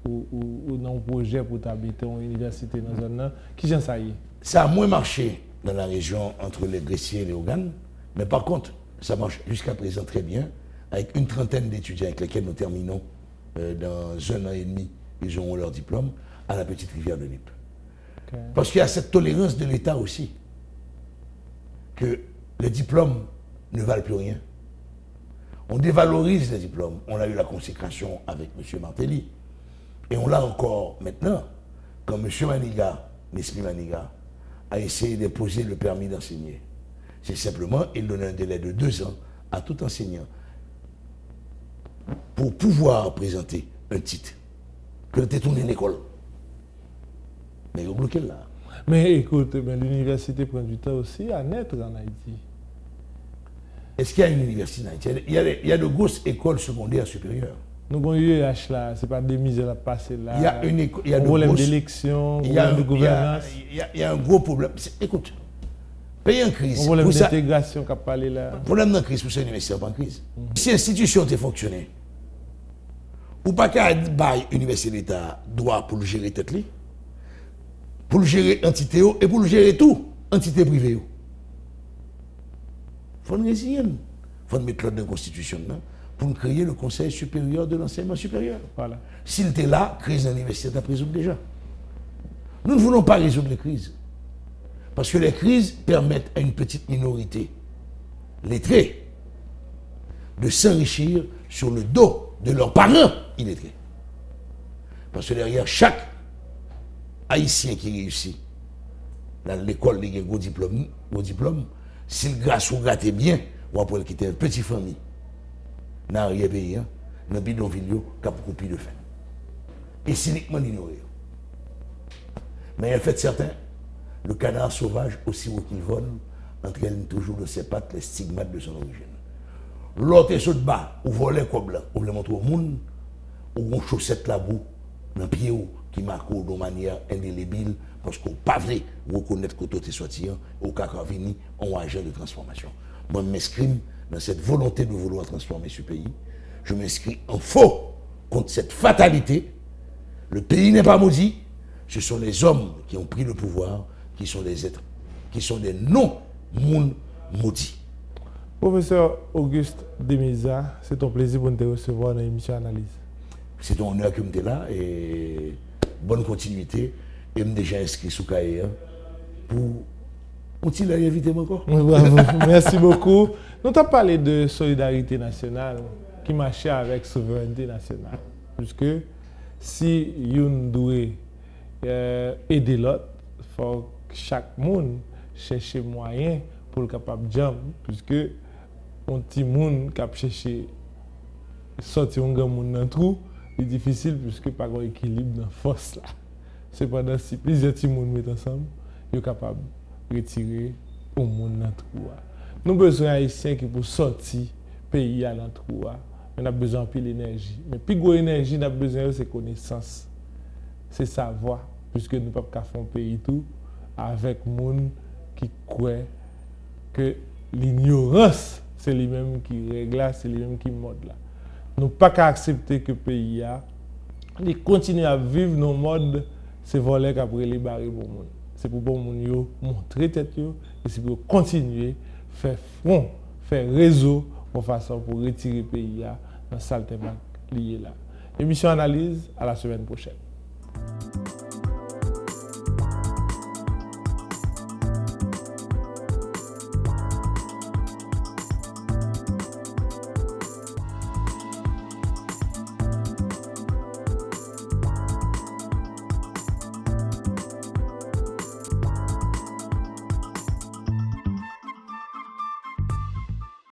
ou dans un projet pour habiter une université dans la zone, qui j'en sais? Ça a moins marché dans la région entre les Gressiers et les Oganes, mais par contre, ça marche jusqu'à présent très bien, avec une trentaine d'étudiants avec lesquels nous terminons dans 1 an et demi, ils auront leur diplôme à la Petite Rivière de Nip. Okay. Parce qu'il y a cette tolérance de l'État aussi, que les diplômes ne valent plus rien. On dévalorise les diplômes. On a eu la consécration avec M. Martelly. Et on l'a encore maintenant, quand M. Maniga, Nesmi Maniga, a essayé d'imposer le permis d'enseigner. C'est simplement, il donne un délai de 2 ans à tout enseignant pour pouvoir présenter un titre. Que tu tourné l'école. Mais il bloqué là. Mais écoute, l'université prend du temps aussi à naître en Haïti. Est-ce qu'il y a une université en Haïti? Il y a de grosses écoles secondaires supérieures. Nous avons eu l'UEH là, ce n'est pas des misères à passer là. Il y a il y a un problème d'élection, un problème de gouvernance. Il y a un gros problème. Écoute, pays en crise. Un problème d'intégration qu'a parlé là. Un problème de crise pour cette université en crise. Si l'institution a fonctionné, ou pas qu'à l'université d'État droit pour le gérer tête li, pour le gérer entité et pour le gérer tout, entité privée. Il faut nous résigner. Il faut mettre l'ordre de la Constitution pour créer le Conseil supérieur de l'enseignement supérieur. Voilà. S'il était là, crise de l'université a résoudre déjà. Nous ne voulons pas résoudre les crises. Parce que les crises permettent à une petite minorité lettrée de s'enrichir sur le dos de leurs parents illettrés. Parce que derrière chaque Haïtien qui réussit dans l'école, il y a un gros diplôme, s'il grâce ou gratte bien, on va quitter une petite famille. Dans l'arrière-pays, dans le bidonville, qui a beaucoup plus de faim. Et cyniquement ignoré. Mais en fait, certains, le canard sauvage, aussi haut qu'il vole, entraîne toujours de ses pattes les stigmates de son origine. L'autre est sur le bas, ou volait comme blanc, ou le montre au monde, ou une chaussette là-bout, dans le pied, qui marque de manière indélébile, parce qu'on ne peut pas reconnaître que tout est sorti, au cas qu'on vient en agent de transformation. Moi, je m'inscris dans cette volonté de vouloir transformer ce pays. Je m'inscris en faux contre cette fatalité. Le pays n'est pas maudit. Ce sont les hommes qui ont pris le pouvoir, qui sont des êtres, qui sont des non-mondes maudits. Professeur Auguste Demiza, c'est un plaisir pour te recevoir dans l'émission Analyse. C'est un honneur que tu es là et bonne continuité. Et je suis déjà inscrit sous cahier pour on-t-il invité encore? Merci beaucoup. Nous avons parlé de solidarité nationale qui marchait avec souveraineté nationale. Puisque si on doit aider l'autre, il faut que chaque monde cherche moyen pour le capable de jambes. Puisque un petit monde qui a cherché sortir un grand monde dans le trou, c'est difficile puisque pas un équilibre dans la force là. Cependant, si plusieurs petits monde mettent ensemble, ils sont capables de retirer au monde dans le trou. Nous avons besoin d'Haïtiens qui pour sortir pays à l'entrou. On a besoin de l'énergie. Mais plus de l'énergie, on a besoin de connaissances. C'est savoir, puisque nous ne pouvons pas faire un pays tout avec des gens qui croient que l'ignorance, c'est lui-même qui règle, c'est lui-même qui mode là. Nous ne pouvons pas accepter que le pays continue à vivre dans le mode, c'est voler qu'après les barrer pour le monde. C'est pour que le monde montrer tête et c'est pour continuer faire front, faire réseau de façon pour retirer le pays dans le saleté lié là. Émission Analyse, à la semaine prochaine.